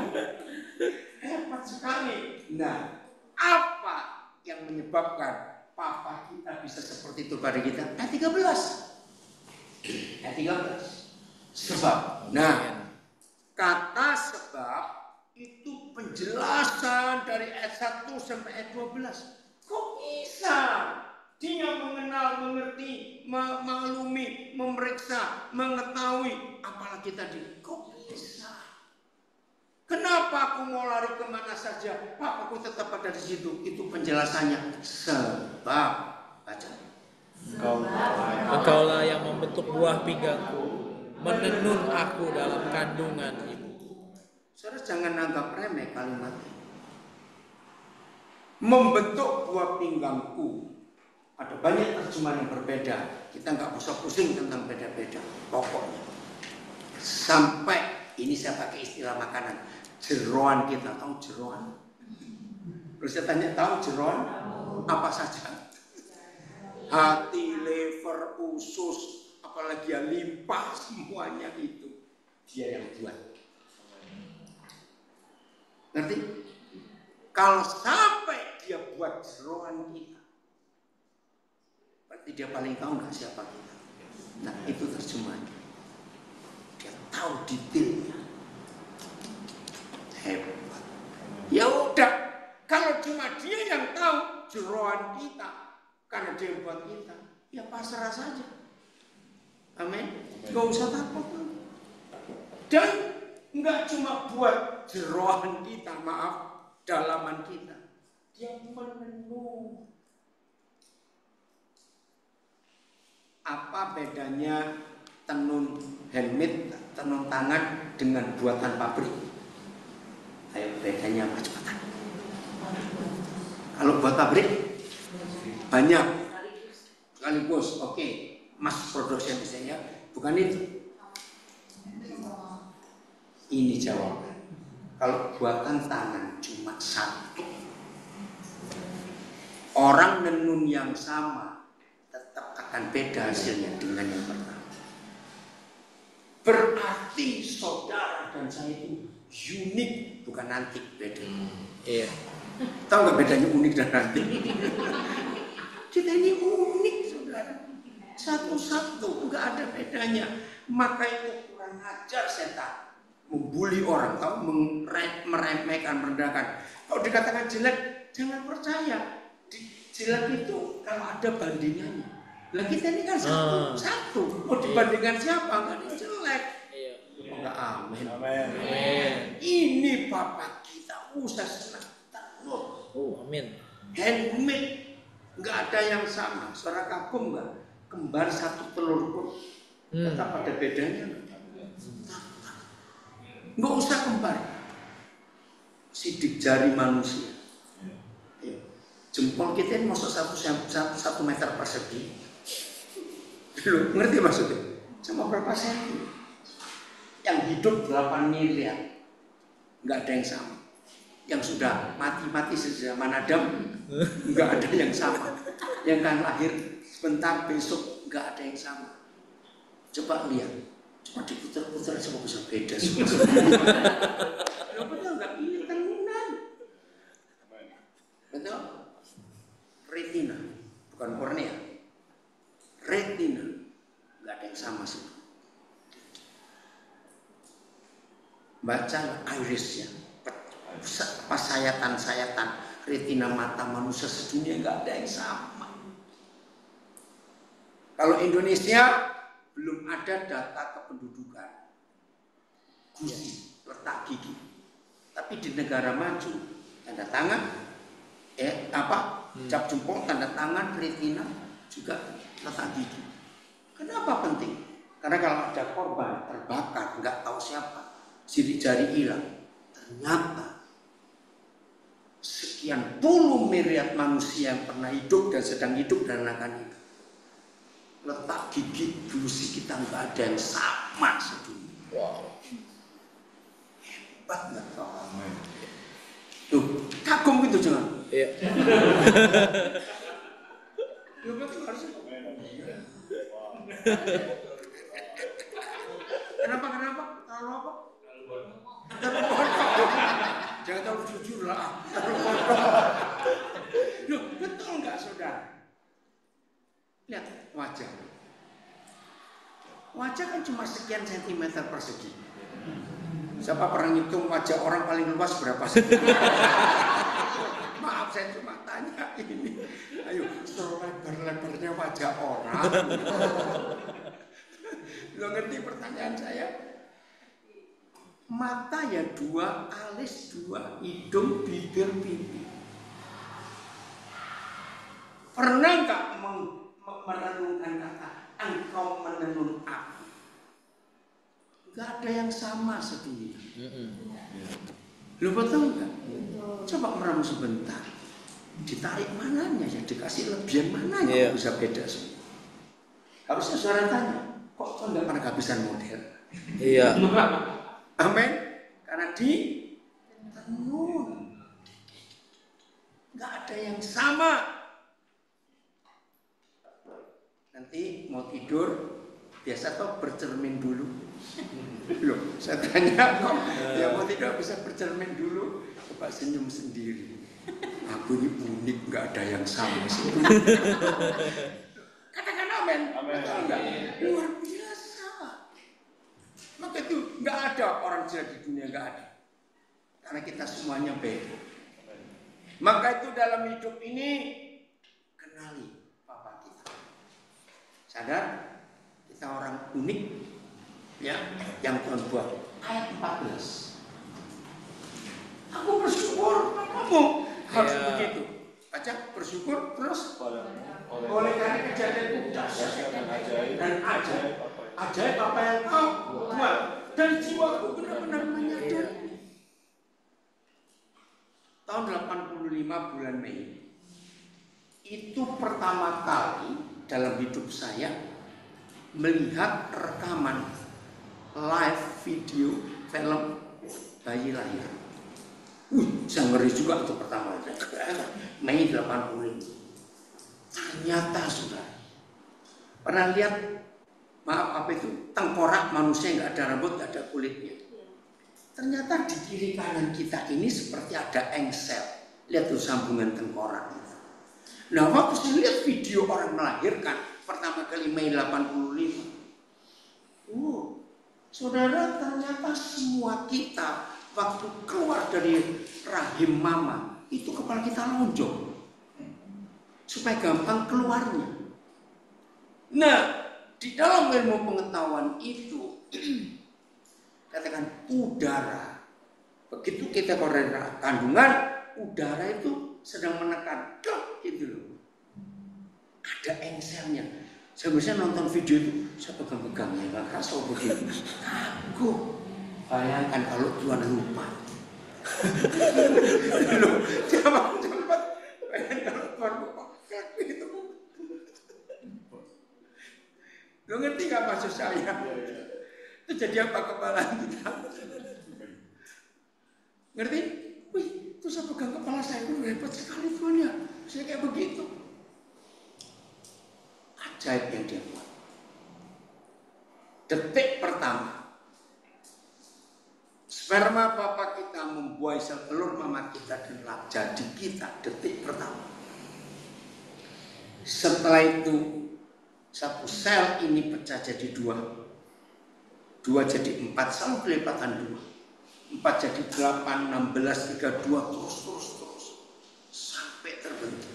Hebat sekali. Nah, apa yang menyebabkan Papa kita bisa seperti itu pada kita? Ayat 13. Ayat 13. Sebab. Nah, kata sebab itu penjelasan dari ayat 1 sampai ayat 12. Kok bisa? Dia mengenal, mengerti, mengalumi, memeriksa, mengetahui. Apalagi tadi, kok bisa? Kenapa aku mau lari kemana saja? Papaku tetap ada di situ. Itu penjelasannya. Sebab, baca. Engkaulah yang membentuk buah pinggangku, menenun aku dalam kandungan ibuku. Saudara jangan anggap remeh kalimat ini. Membentuk buah pinggangku. Ada banyak terjemahan yang berbeda. Kita nggak usah pusing tentang beda-beda. Pokoknya sampai ini saya pakai istilah makanan. Jeroan kita, tahu jeroan? Terus saya tanya, tahu jeroan? Apa saja? Hati, lever, usus, apalagi ya limpa, semuanya itu dia yang buat. Ngerti? Kalau sampai dia buat jeroan kita, berarti dia paling tahu nggak siapa kita. Nah, itu terjemahannya. Dia tahu detailnya. Hebat. Ya udah, kalau cuma dia yang tahu jeroan kita, karena dia yang buat kita, ya pasrah saja. Amin. Gak usah takut. Dan nggak cuma buat jeroan kita, maaf, dalaman kita. Dia menenun. Apa bedanya tenun handmade, tenun tangan dengan buatan pabrik? Ayo, bedanya apa cepetan? Kalau buat pabrik banyak sekaligus, oke, mass production misalnya, bukan itu. Ini jawaban. Kalau buatan tangan cuma satu. Orang nenun yang sama tetap akan beda hasilnya dengan yang pertama. Berarti saudara dan saya itu unik, bukan antik, beda. Iya. Tahu nggak bedanya unik dan antik? Kita ini unik, saudara. Satu-satu, nggak ada bedanya. Maka itu kurang ajar setan. Membuli orang, tahu, meremehkan, merendahkan. Kalau dikatakan jelek, jangan percaya. Jelek itu kalau ada bandingannya. Lah kita ini kan satu. Mau dibandingkan siapa? Nggak ada jelek. Oh, nggak, amin. Ini Bapak kita usah senang takut. Oh, amin. Handmade, nggak ada yang sama. Suara kagum nggak? Kembar satu telur pun tetap ada bedanya. Nggak usah kembar. Sidik jari manusia. Jempol kita ini masuk 1 meter persegi. Loh, ngerti maksudnya? Sama berapa senti? Yang hidup 8 miliar. Nggak ada yang sama. Yang sudah mati-mati sejak zaman Adam, nggak ada yang sama. Yang kan lahir sebentar besok, nggak ada yang sama. Coba lihat. Cuma diputar-putar semua bisa beda semua. Lo betul nggak? Ini tenunan. Betul? Retina, bukan kornea. Retina, nggak ada yang sama sih. Baca irisnya, pas sayatan-sayatan retina mata manusia sedunia nggak ada yang sama. Kalau Indonesia belum ada data kependudukan, gusi, letak gigi. Tapi di negara maju, tanda tangan, cap jempol, tanda tangan, retina, juga letak gigi. Kenapa penting? Karena kalau ada korban terbakar, nggak tahu siapa, sidik jari hilang, ternyata sekian puluh miliar manusia yang pernah hidup dan sedang hidup dan akan hidup. Letak gigi gusi kita nggak ada yang sama sedunia. Wow. Hebat nggak kau? Tuh, kagum gitu jangan. Iya. Ya betul harusnya. Kenapa? Terlalu apa? Terlalu bodoh. Jangan terlalu jujur lah. Terlalu bodoh. Loh, betul nggak saudara? Lihat wajah. Wajah kan cuma sekian sentimeter persegi. Siapa pernah ngitung wajah orang paling luas berapa sentimeter? Maaf, saya cuma tanya ini. Ayo, selebar-lebarnya wajah orang. Lo ngerti pertanyaan saya? Mata ya 2, alis 2, hidung, bibir, pipi. Pernah nggak merenungkan kata engkau menenun aku? Gak ada yang sama sedunia. Lu betul nggak? Coba merenung sebentar. Ditarik mananya ya, dikasih lebihan mananya, bisa beda semua. Harusnya saudara tanya, kok kau nggak pernah kehabisan model? Iya. Amin. Karena di tenun nggak ada yang sama. Nanti mau tidur biasa toh bercermin dulu. Loh, saya tanya kok ya mau tidur bisa bercermin dulu, coba senyum sendiri. Aku ini unik, nggak ada yang sama sih. Katakan amin. Betul nggak? Luar biasa. Maka itu nggak ada orang jelek di dunia, nggak ada. Karena kita semuanya beda. Maka itu dalam hidup ini kenali Bapak kita. Sadar kita orang unik, ya, yang Tuhan buat. Ayat 14. Aku bersyukur, kamu harus begitu. Baca bersyukur terus. Oleh karena kejadian dahsyat dan ajaib apa yang kau buat, dan jiwaku benar-benar menyadari. Tahun 85 bulan Mei itu pertama kali dalam hidup saya melihat rekaman live video film bayi lahir. Saya ngeri juga itu pertama Mei 85. Ternyata sudah pernah lihat, maaf apa itu, tengkorak manusia nggak ada rambut, nggak ada kulitnya. Ternyata di kiri kanan kita ini seperti ada engsel. Lihat tuh sambungan tengkorak. Nah, waktu saya lihat video orang melahirkan pertama kali Mei 85. Saudara, ternyata semua kita waktu keluar dari rahim mama itu kepala kita lonjong supaya gampang keluarnya. Nah, di dalam ilmu pengetahuan itu katakan udara. Begitu kita keluar kandungan, udara itu sedang menekan, gitu loh. Ada engselnya. Saya biasanya nonton video itu, saya pegang-pegangnya, nggak kerasa begitu. Kagum. Bayangkan kalau Tuhan lupa. Loh, cepat. Bayangkan kalau Tuhan lupa. Gitu. Lo ngerti gak maksud saya? Itu jadi apa kepala kita? Ngerti? Wih, itu saya pegang kepala saya, hebat sekali Tuhan ya. Saya kayak begitu. Ajaib yang dia buat. Detik pertama, sperma papa kita membuai sel telur mama kita dan jadi kita. Detik pertama. Setelah itu satu sel ini pecah jadi dua jadi 4, selalu kelipatan 2, 4 jadi 8, 16, 32, terus sampai terbentuk.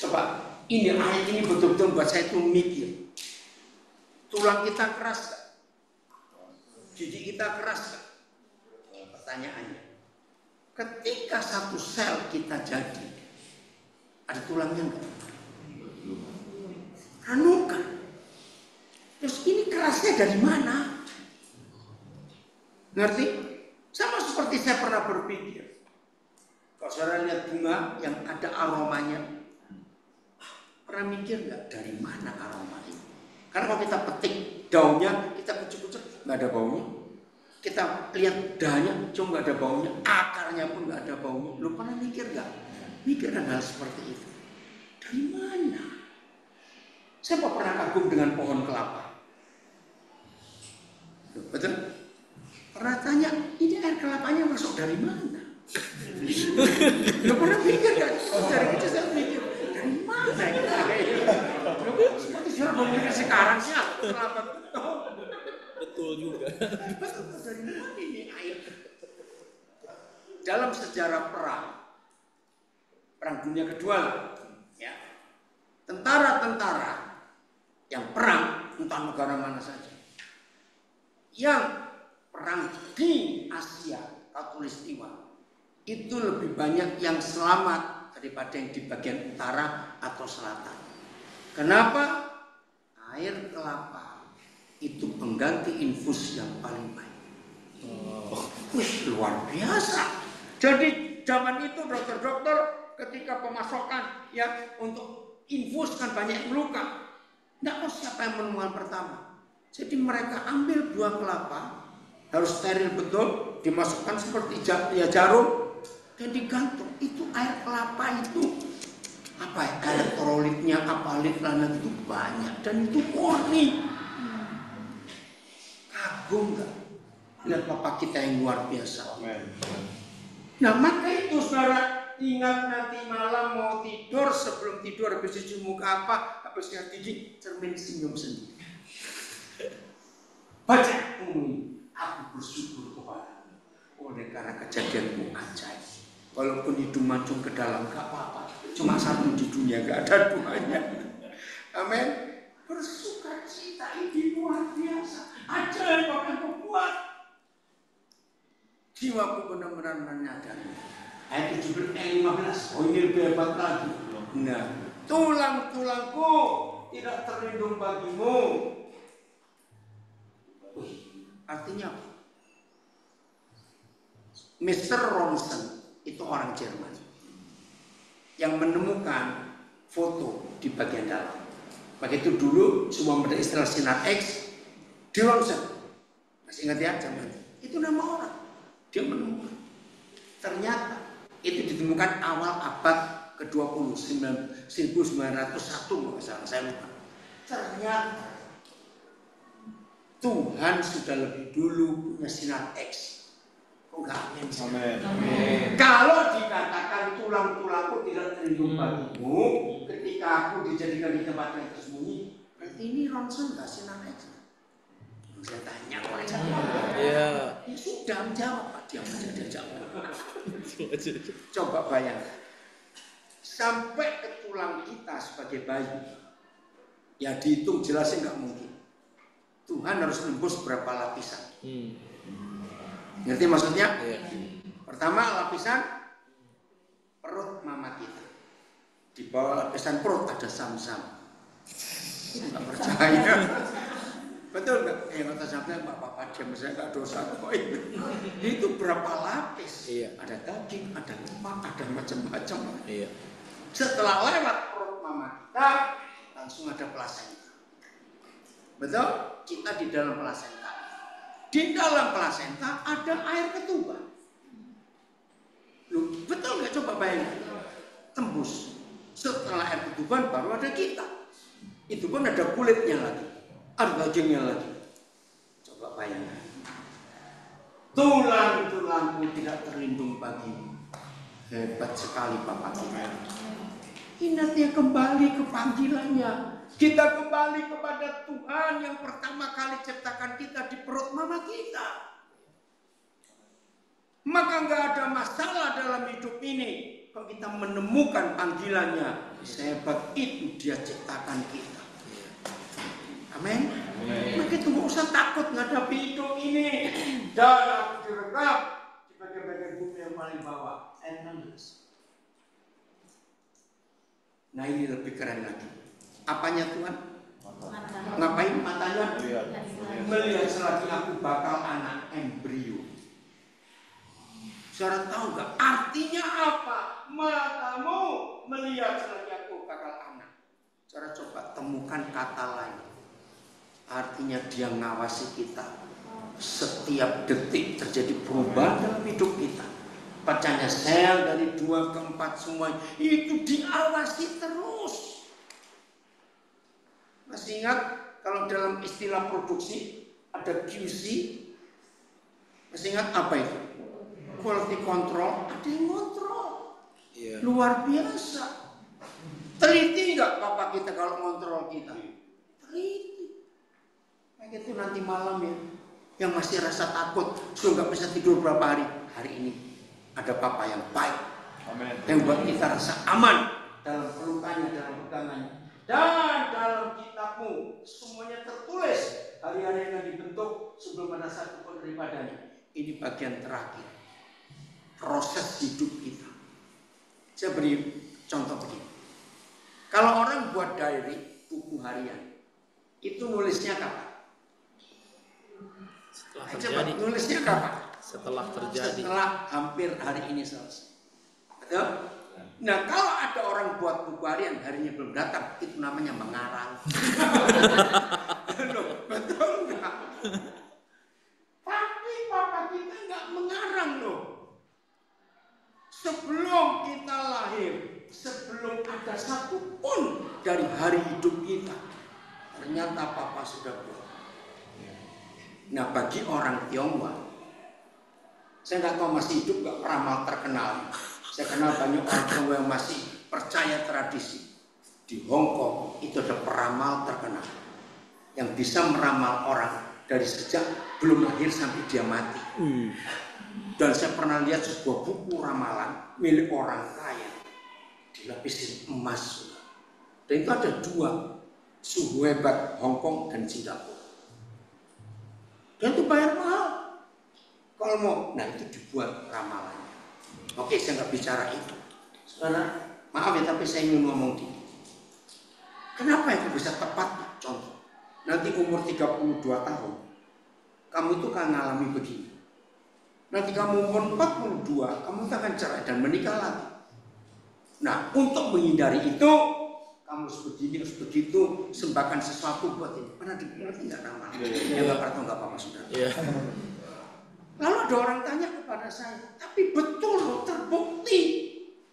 Coba ini ayat ini betul-betul buat saya itu mikir. Tulang kita keras gak? Gigi kita keras gak? Pertanyaannya, ketika satu sel kita jadi, ada tulangnya enggak? Renungkan. Terus ini kerasnya dari mana? Ngerti? Sama seperti saya pernah berpikir. Kalau saudara lihat bunga yang ada aromanya, pernah mikir nggak dari mana aroma ini? Karena kalau kita petik daunnya, kita kucuk-kucuk, nggak ada baunya. Kita lihat dahannya, cuma nggak ada baunya. Akarnya pun nggak ada baunya. Lu pernah mikir nggak? Mikiran hal seperti itu. Dari mana? Siapa pernah kagum dengan pohon kelapa? Betul? Pernah tanya, ini air kelapanya masuk dari mana? Lu pernah mikir kan? Dari kecil saya mikir, dari mana ini? Seperti sudah memikir sekarang sih, kelapa betul. Betul juga. Betul, dari mana ini air? Dalam sejarah perang dunia kedua, ya, tentara-tentara yang perang entah negara mana saja, yang perang di Asia Khatulistiwa itu lebih banyak yang selamat daripada yang di bagian utara atau selatan. Kenapa? Air kelapa itu pengganti infus yang paling baik. Wih, luar biasa. Jadi zaman itu dokter-dokter ketika pemasokan ya untuk infus kan banyak yang luka. Tidak tahu siapa yang menemukan pertama. Jadi mereka ambil buah kelapa, harus steril betul, dimasukkan seperti jarum dan digantung. Itu air kelapa itu apa ya, elektrolitnya, apa litlannya itu banyak dan itu murni. Kagum nggak? Lihat papa kita yang luar biasa. Nah maka itu saudara, ingat nanti malam mau tidur, sebelum tidur habis cuci muka apa, habis lihat gigi, cermin senyum sendiri. Baca, aku bersyukur kepada oleh karena kejadianmu ajaib. Walaupun hidung mancung ke dalam gak apa-apa, cuma satu di dunia, gak ada duanya. Amin. Bersuka cita ini luar biasa. Ajaib apa yang kau buat. Jiwaku benar-benar menyadari. Ayat 15. Oh, ini lebih hebat lagi. Nah, tulang-tulangku tidak terlindung bagimu. Artinya apa? Mr. Ronson itu orang Jerman yang menemukan foto di bagian dalam. Begitu dulu semua model istilah sinar X di Ronson. Masih ingat ya zaman itu nama orang. Dia menemukan. Ternyata itu ditemukan awal abad ke-20 1901 kalau salah saya lupa. Ternyata Tuhan sudah lebih dulu punya sinar X. Oh, amin. Amin. Kalau dikatakan tulang-tulangku tidak terlindung bagimu ketika aku dijadikan di tempat yang tersembunyi, berarti ini Ronson nggak sinar X? Saya tanya oleh Iya. Ya sudah menjawab, Pak. Dia jawab. Coba bayangkan, sampai ke tulang kita sebagai bayi, ya dihitung jelasnya nggak mungkin. Tuhan harus nembus berapa lapisan? Ngerti maksudnya? Iya. Pertama lapisan perut mama kita. Di bawah lapisan perut ada sam-sam. Nggak percaya? Betul nggak? Kata sampai bapak diam saya nggak dosa kok ini. Itu berapa lapis? Iya. Ada daging, ada lemak, ada macam-macam. Iya. Setelah lewat perut mama kita, langsung ada plasenta. Betul? Kita di dalam plasenta. Di dalam plasenta ada air ketuban. Loh, betul nggak? Coba bayangkan. Tembus. Setelah air ketuban baru ada kita. Itu pun ada kulitnya lagi, ada dagingnya lagi. Coba bayangkan. Tulang-tulangku tidak terlindung bagimu. Hebat sekali Bapak kita. Ingat ya, kembali ke panggilannya. Kita kembali kepada Tuhan yang pertama kali ciptakan kita di perut mama kita. Maka nggak ada masalah dalam hidup ini kalau kita menemukan panggilannya. Sehebat itu Dia ciptakan kita. Amin. Maka itu nggak usah takut menghadapi hidup ini. Dan aku direkam di bagian-bagian bumi yang paling bawah. Ayat 16. Nah ini lebih keren lagi. Apanya Tuhan? Ngapain matanya? Melihat selagi aku bakal anak embrio. Saudara tahu nggak artinya apa? Matamu melihat selagi aku bakal anak. Saudara coba temukan kata lain. Artinya Dia ngawasi kita. Setiap detik terjadi perubahan dalam hidup kita. Pecahnya sel dari 2 ke 4 semua itu diawasi terus. Masih ingat kalau dalam istilah produksi ada QC? Masih ingat apa itu? Quality control, ada yang kontrol. Iya. Luar biasa. Teliti nggak Bapak kita kalau kontrol kita? Teliti. Kayak itu nanti malam ya, yang masih rasa takut, sudah nggak bisa tidur berapa hari. Hari ini ada Papa yang baik. Amin. Yang buat kita rasa aman dalam pelukannya, dalam pegangannya. Dan dalam kitabmu semuanya tertulis hari-hari yang dibentuk sebelum ada satu pun daripadanya. Ini bagian terakhir proses hidup kita. Saya beri contoh begini. Kalau orang buat diary, buku harian, itu nulisnya kapan? Setelah Coba terjadi. nulisnya kapan? Setelah terjadi. Setelah hampir hari ini selesai. Betul? Nah kalau ada orang buat buku harian harinya belum datang, itu namanya mengarang. Loh, betul nggak? Tapi Papa kita nggak mengarang loh. Sebelum kita lahir, sebelum ada satu pun dari hari hidup kita, ternyata Papa sudah buat. Nah bagi orang Tionghoa, saya nggak tahu masih hidup nggak peramal terkenal. Saya kenal banyak orang Tionghoa yang masih percaya tradisi. Di Hong Kong itu ada peramal terkenal yang bisa meramal orang dari sejak belum lahir sampai dia mati. Dan saya pernah lihat sebuah buku ramalan milik orang kaya dilapisin emas. Dan itu ada 2 suhu hebat Hong Kong dan Singapura. Dan itu bayar mahal. Kalau mau, nah itu dibuat ramalannya. Oke, saya nggak bicara itu. Sekarang, maaf ya, tapi saya ingin ngomong dikit. Kenapa itu bisa tepat? Contoh, nanti umur 32 tahun, kamu itu akan mengalami begini. Nanti kamu umur 42, kamu akan cerai dan menikah lagi. Nah, untuk menghindari itu, kamu harus begini, harus begitu, sembahkan sesuatu buat ini. Pernah dimengerti nggak nama? Ya nggak pernah, nggak apa-apa sudah. Lalu ada orang tanya kepada saya, tapi betul loh, terbukti.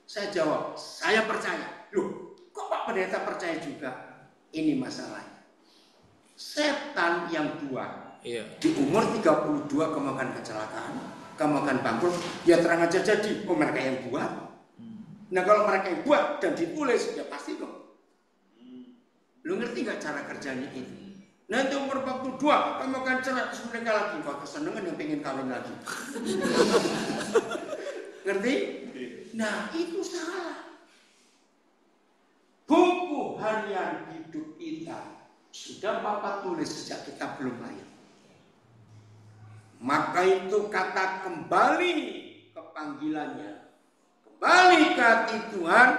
Saya jawab, saya percaya. Loh, kok Pak Pendeta percaya juga? Ini masalahnya. Setan yang buat di umur 32 kamu akan kecelakaan, kamu akan bangkrut, ya terang aja jadi, oh mereka yang buat. Nah kalau mereka yang buat dan ditulis, ya pasti dong. Lu ngerti gak cara kerjanya itu? Nanti umur 42, kamu akan cerai, terus menikah lagi. Kau kesenangan yang pengen kawin lagi. Ngerti? Nah itu salah. Buku harian hidup kita sudah Bapak tulis sejak kita belum lahir. Maka itu kata kembali ke panggilannya, kembali ke hati Tuhan,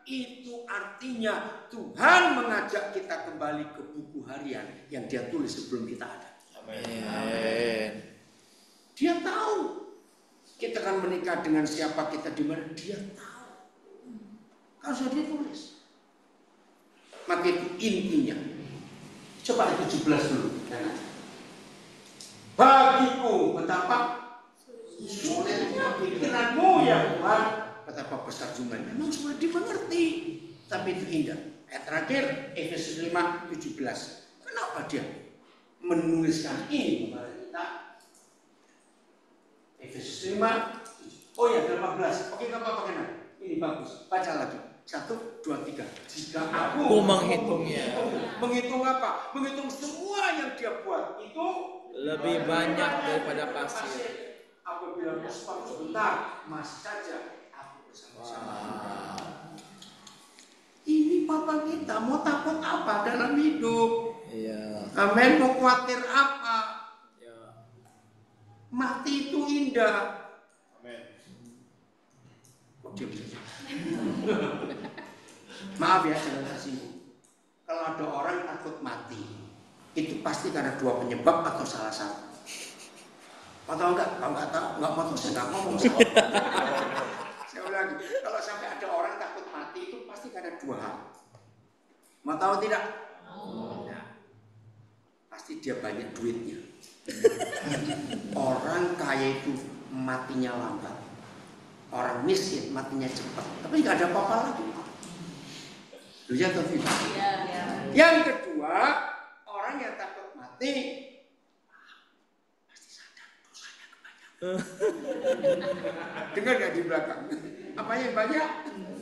itu artinya Tuhan mengajak kita kembali ke buku harian yang Dia tulis sebelum kita ada. Amin. Dia tahu kita akan menikah dengan siapa, kita di mana, Dia tahu. Kalau sudah Dia tulis. Maka itu intinya. Coba 17 dulu. Bagiku betapa sulitnya pikiranmu ya Tuhan, betapa besar jumlahnya. Memang sudah dimengerti, tapi itu indah. Ayat terakhir Efesus 5:17. Kenapa dia menuliskan ini kepada kita? Efesus 5. Oh ya 18. Oke, enggak apa-apa kan? Ini bagus. Baca lagi. 1, 2, 3. Jika aku menghitungnya. Menghitung apa? Menghitung semua yang dia buat itu Lebih banyak daripada pasir. Apabila bersepak sebentar, masih saja aku bersama-sama. Ini Papa kita mau takut apa dalam hidup? Iya. Amin. Mau khawatir apa? Ya. Mati itu indah. Amin. Kok diam saja? Maaf ya, jangan tersinggung. Kalau ada orang takut mati, itu pasti karena dua penyebab atau salah satu. Atau enggak? Kalau enggak tahu, enggak mau, saya enggak ngomong. Saya ulangi, kalau sampai ada orang takut mati itu pasti karena dua hal. Mau tahu tidak? Nah, pasti dia banyak duitnya. Orang kaya itu matinya lambat. Orang miskin matinya cepat. Tapi nggak ada apa-apa lagi. Lu ya atau tidak? Yang kedua, orang yang takut mati pasti sadar dosanya kebanyakan. Dengar nggak di belakang? Apa yang banyak?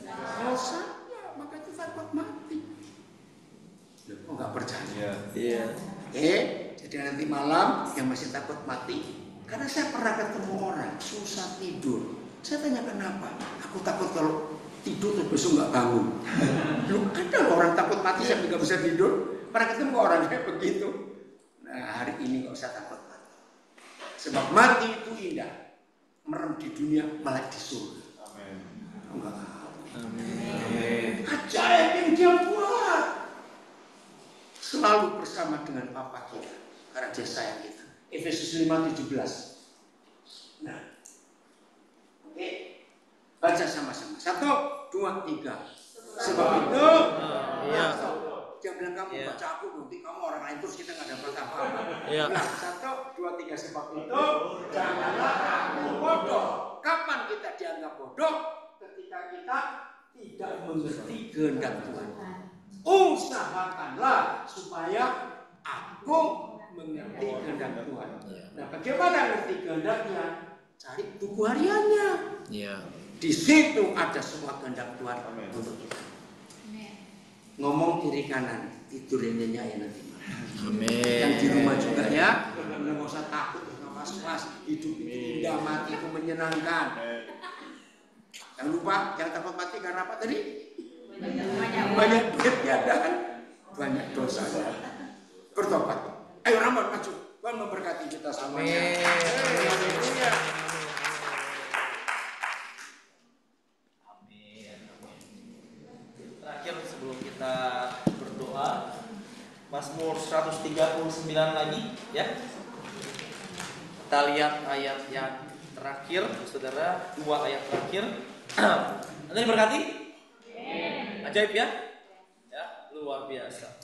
Dosanya, maka itu takut mati. Loh, kok nggak percaya? Iya. Jadi nanti malam yang masih takut mati, karena saya pernah ketemu orang susah tidur. Saya tanya kenapa? Aku takut kalau tidur terus besok nggak bangun. Loh, ada orang takut mati sampai nggak bisa tidur. Pernah ketemu orang kayak begitu. Nah hari ini nggak usah takut mati. Sebab mati itu indah. Merem di dunia malah di surga. Amin. Enggak. Amin. Ajaib yang dia buat. Selalu bersama dengan Papa kita. Karena dia sayang kita. Efesus 5:17. Nah. Oke. Baca sama-sama. 1, 2, 3. Sebab itu. Iya. Jangan bilang kamu Iya. baca aku, nanti kamu orang lain terus kita nggak dapat apa-apa. Iya. Nah, 1, 2, 3. Sebab itu janganlah kamu bodoh. Kapan kita dianggap bodoh? Ketika kita tidak mengerti kehendak Tuhan. Usahakanlah supaya aku mengerti kehendak Tuhan. Nah, bagaimana mengerti kehendaknya? Cari buku hariannya. Iya. Di situ ada semua kehendak Tuhan untuk kita. Ngomong kiri kanan, tidur yang nyenyak ya nanti. Amin. Yang di rumah juga ya, nggak usah takut, nggak was-was. Hidup itu indah, mati itu menyenangkan. Jangan lupa, yang takut mati karena apa tadi? Banyak duit ya kan? banyak dosanya. Bertobat. Ayo Ramon maju. Tuhan memberkati kita semuanya. Haleluya. Amin. Terakhir sebelum kita berdoa, Mazmur 139 lagi ya. Kita lihat ayat yang terakhir, saudara, 2 ayat terakhir. Anda diberkati? Ajaib ya? Ya, luar biasa.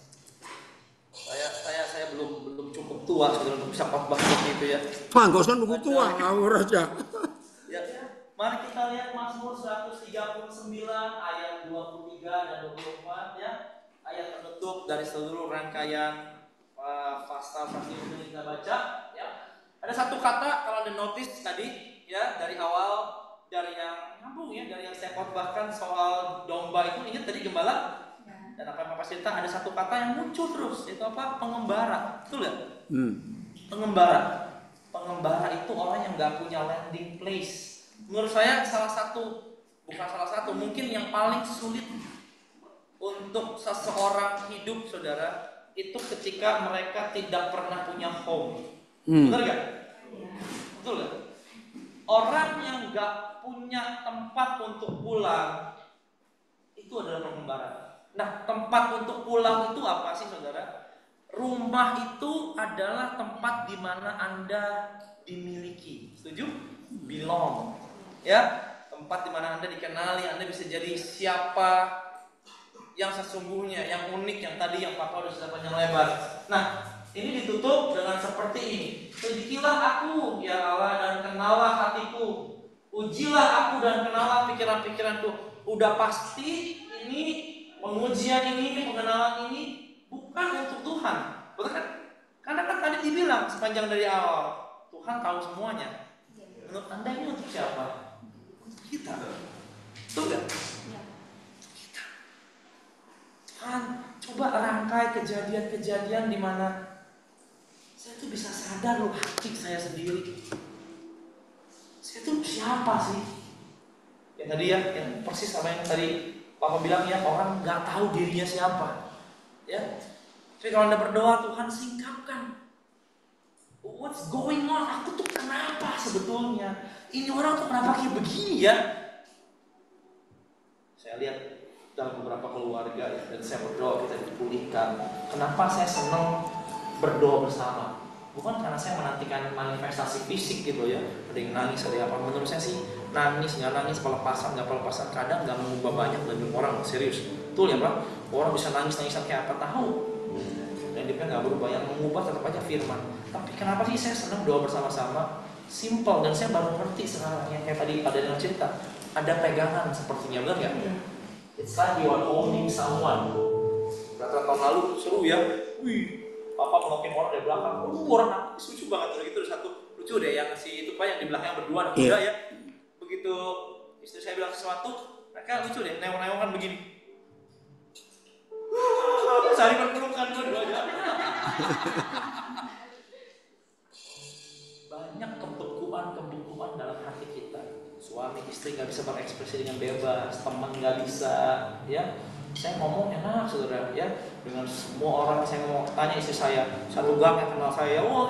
Saya belum cukup tua saudara untuk bisa khotbah seperti itu ya. Wah, gak usah nunggu tua, ngawur aja. Ya, mari kita lihat Mazmur 139 ayat 23 dan 24 ya. Ayat penutup dari seluruh rangkaian pasal saat ini kita baca ya. Ada satu kata kalau Anda notice tadi ya dari awal, dari yang nyambung ya, dari yang saya khotbahkan soal domba itu, ingat tadi gembala? Dan apa yang Bapak cerita, ada satu kata yang muncul terus, itu apa? Pengembara. Betul ya? Pengembara. Pengembara itu orang yang gak punya landing place. Menurut saya bukan salah satu, mungkin yang paling sulit untuk seseorang hidup, saudara, itu ketika mereka tidak pernah punya home. Benar gak? Betul gak? Orang yang gak punya tempat untuk pulang, itu adalah pengembara. Nah, tempat untuk pulang itu apa sih, saudara? Rumah itu adalah tempat di mana Anda dimiliki. Setuju? Belong. Ya, tempat di mana Anda dikenali, Anda bisa jadi siapa yang sesungguhnya, yang unik, yang tadi yang Papa sudah panjang lebar. Nah, ini ditutup dengan seperti ini. Selidikilah aku, ya Allah, dan kenalah hatiku. Ujilah aku dan kenalah pikiran-pikiranku. Udah pasti ini pengujian ini, pengenalan ini bukan untuk Tuhan, betul kan? Karena kan tadi dibilang sepanjang dari awal, Tuhan tahu semuanya. Menurut Anda ini untuk siapa? Kita. Betul gak? Kita. Tuhan, coba rangkai kejadian-kejadian di mana saya tuh bisa sadar loh hati saya sendiri. Saya tuh siapa sih? Yang tadi ya, yang persis sama yang tadi Papa bilang ya, orang nggak tahu dirinya siapa, ya. Tapi kalau Anda berdoa, Tuhan singkapkan, what's going on? Aku tuh kenapa sebetulnya? Ini orang tuh kenapa kayak begini ya? Saya lihat dalam beberapa keluarga ya, dan saya berdoa kita dipulihkan. Kenapa saya senang berdoa bersama? Bukan karena saya menantikan manifestasi fisik gitu ya, ada yang nangis, ada yang apa. Menurut saya sih nangis, nggak nangis, pelepasan, nggak pelepasan, kadang nggak mengubah banyak dari orang, serius. Betul ya Pak? Orang bisa nangis-nangisan kayak apa tahu, dan dia nggak berubah, yang mengubah tetap aja firman. Tapi kenapa sih saya senang doa bersama-sama? Simple, dan saya baru ngerti sekarang yang kayak tadi ada yang cerita, ada pegangan sepertinya, benar nggak? It's like you are holding someone. Berapa tahun lalu seru ya, wih. Papa melokin orang dari belakang, orang nangis, lucu banget. Udah gitu ada satu lucu deh yang si itu Pak yang di belakang berdua anak muda ya. Begitu istri saya bilang sesuatu, mereka lucu deh, newang-newangan begini. Cari berpelukan dua-duanya. Banyak kebekuan dalam hati kita. Suami istri nggak bisa berekspresi dengan bebas, teman nggak bisa, ya. Saya ngomong enak saudara ya, dengan semua orang. Saya mau tanya istri saya, satu gang yang kenal saya, wah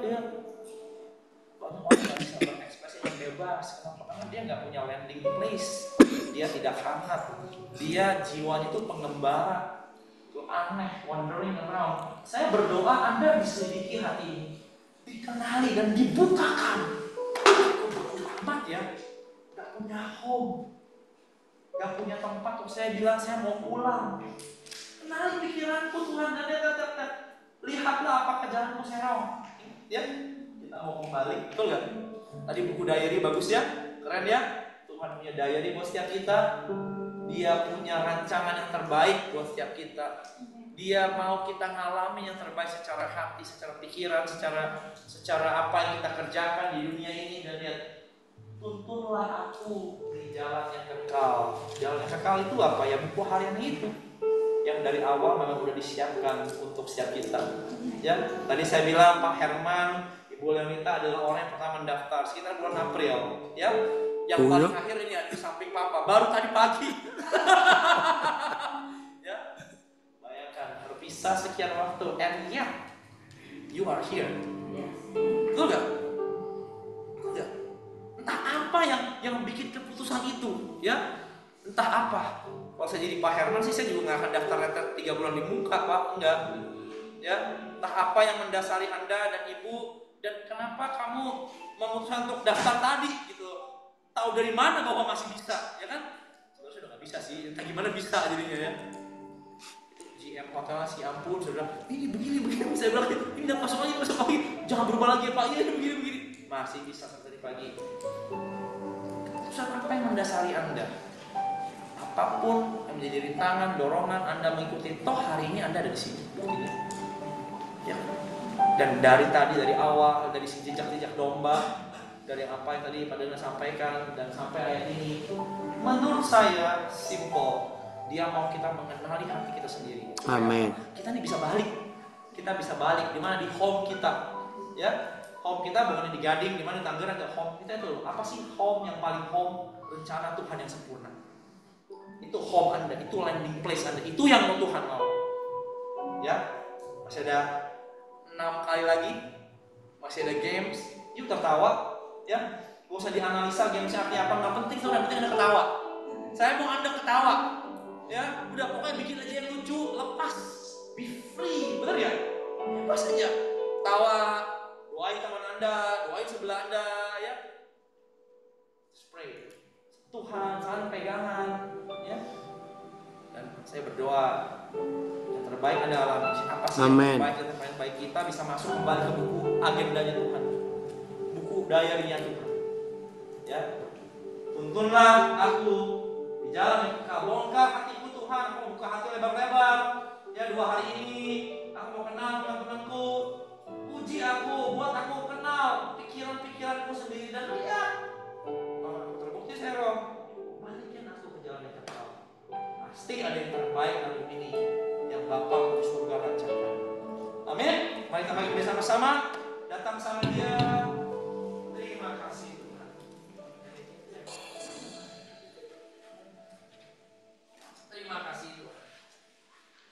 iya. Banyak orang nggak bisa berekspresi dengan bebas. Kenapa? Karena dia nggak punya landing place, dia tidak hangat, dia jiwanya itu pengembara, itu aneh, wandering around. Saya berdoa Anda diselidiki hati ini, dikenali dan dibukakan. Amat ya, nggak punya home, gak punya tempat. Untuk saya bilang saya mau pulang. Kenali pikiranku Tuhan, dan lihatlah apa jalanku sekarang. Ya, kita mau kembali, betul gak? Tadi buku diary bagus ya, keren ya. Tuhan punya diary buat setiap kita. Dia punya rancangan yang terbaik buat setiap kita. Dia mau kita ngalami yang terbaik secara hati, secara pikiran, secara apa yang kita kerjakan di dunia ini. Dan lihat, tuntunlah aku di jalan yang kekal. Jalan yang kekal itu apa? Ya buku harian itu yang dari awal memang sudah disiapkan untuk setiap kita. Ya, tadi saya bilang Pak Herman, Ibu Leonita adalah orang yang pertama mendaftar sekitar bulan April. Ya, yang paling akhir ini di samping Papa, baru tadi pagi. Ya, bayangkan bisa sekian waktu, and yet you are here. Betul gak? Betul gak? Entah apa yang bikin keputusan itu, ya? Entah apa. Kalau saya jadi Pak Herman sih, saya juga nggak akan daftar retret 3 bulan di muka, Pak. Enggak. Ya, entah apa yang mendasari Anda dan Ibu, dan kenapa kamu memutuskan untuk daftar tadi, gitu. Tahu dari mana bahwa masih bisa, ya kan? Sebenarnya sudah nggak bisa sih. Entah gimana bisa jadinya, ya. GM hotel sih ampun, saya bilang ini begini, saya bilang ini udah masuk lagi, jangan berubah lagi ya Pak, iya begini, masih bisa sampai tadi pagi. Keputusan apa yang mendasari Anda? Apapun yang menjadi rintangan, dorongan Anda mengikuti, toh hari ini Anda ada di sini, buktinya. Ya. Dan dari awal, dari si jejak domba, dari apa yang tadi Pak Dana sampaikan dan sampai ayat ini, menurut saya simple. Dia mau kita mengenali hati kita sendiri. Amin. Kita nih bisa balik. Kita bisa balik di mana? Di home kita. Ya. Home kita bukan di Gading, di mana di Tangerang, ada home kita itu. Apa sih home yang paling home? Rencana Tuhan yang sempurna. Itu home Anda, itu landing place Anda. Itu yang mau Tuhan mau. Ya. Masih ada 6 kali lagi. Masih ada games. Yuk tertawa. Ya. Gak usah dianalisa gamesnya artinya apa, nggak penting, yang penting Anda ketawa. Saya mau Anda ketawa. Ya, udah pokoknya bikin aja yang lucu, lepas, be free, bener ya? Lepas aja, tawa, doain teman Anda, doain sebelah Anda, ya. Spray, Tuhan, saling pegangan, ya. Dan saya berdoa, yang terbaik Anda alami. Apa sih Amen. yang terbaik kita bisa masuk kembali ke buku agendanya Tuhan, buku diary-nya Tuhan, ya. Tuntunlah aku di jalan yang kekal, bongkar hatiku Tuhan, aku mau buka hati lebar-lebar. Ya 2 hari ini aku mau kenal teman-temanku. Puji aku, buat aku kenal pikiran-pikiranku sendiri dan lihat. Kalau aku terbukti serong, balikin aku ke jalan yang kekal. Pasti ada yang terbaik dalam ini yang Bapa di surga rancangkan. Amin. Mari kita bagi bersama-sama, datang sama Dia. Terima kasih. Terima kasih Tuhan.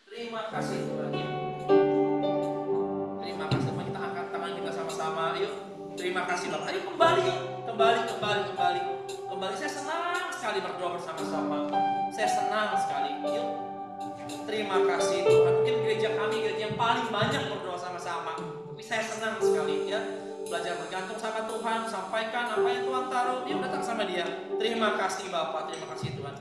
Terima kasih Tuhan. Terima kasih Tuhan. Kita angkat tangan kita sama-sama. Yuk. Terima kasih Bapak. Ayo kembali. Kembali. Saya senang sekali berdoa bersama-sama. Saya senang sekali. Yuk. Terima kasih Tuhan. Mungkin gereja kami gereja yang paling banyak berdoa sama-sama. Tapi saya senang sekali ya. Belajar bergantung sama Tuhan, sampaikan apa yang Tuhan taruh. Yuk datang sama Dia. Terima kasih Bapak, terima kasih Tuhan.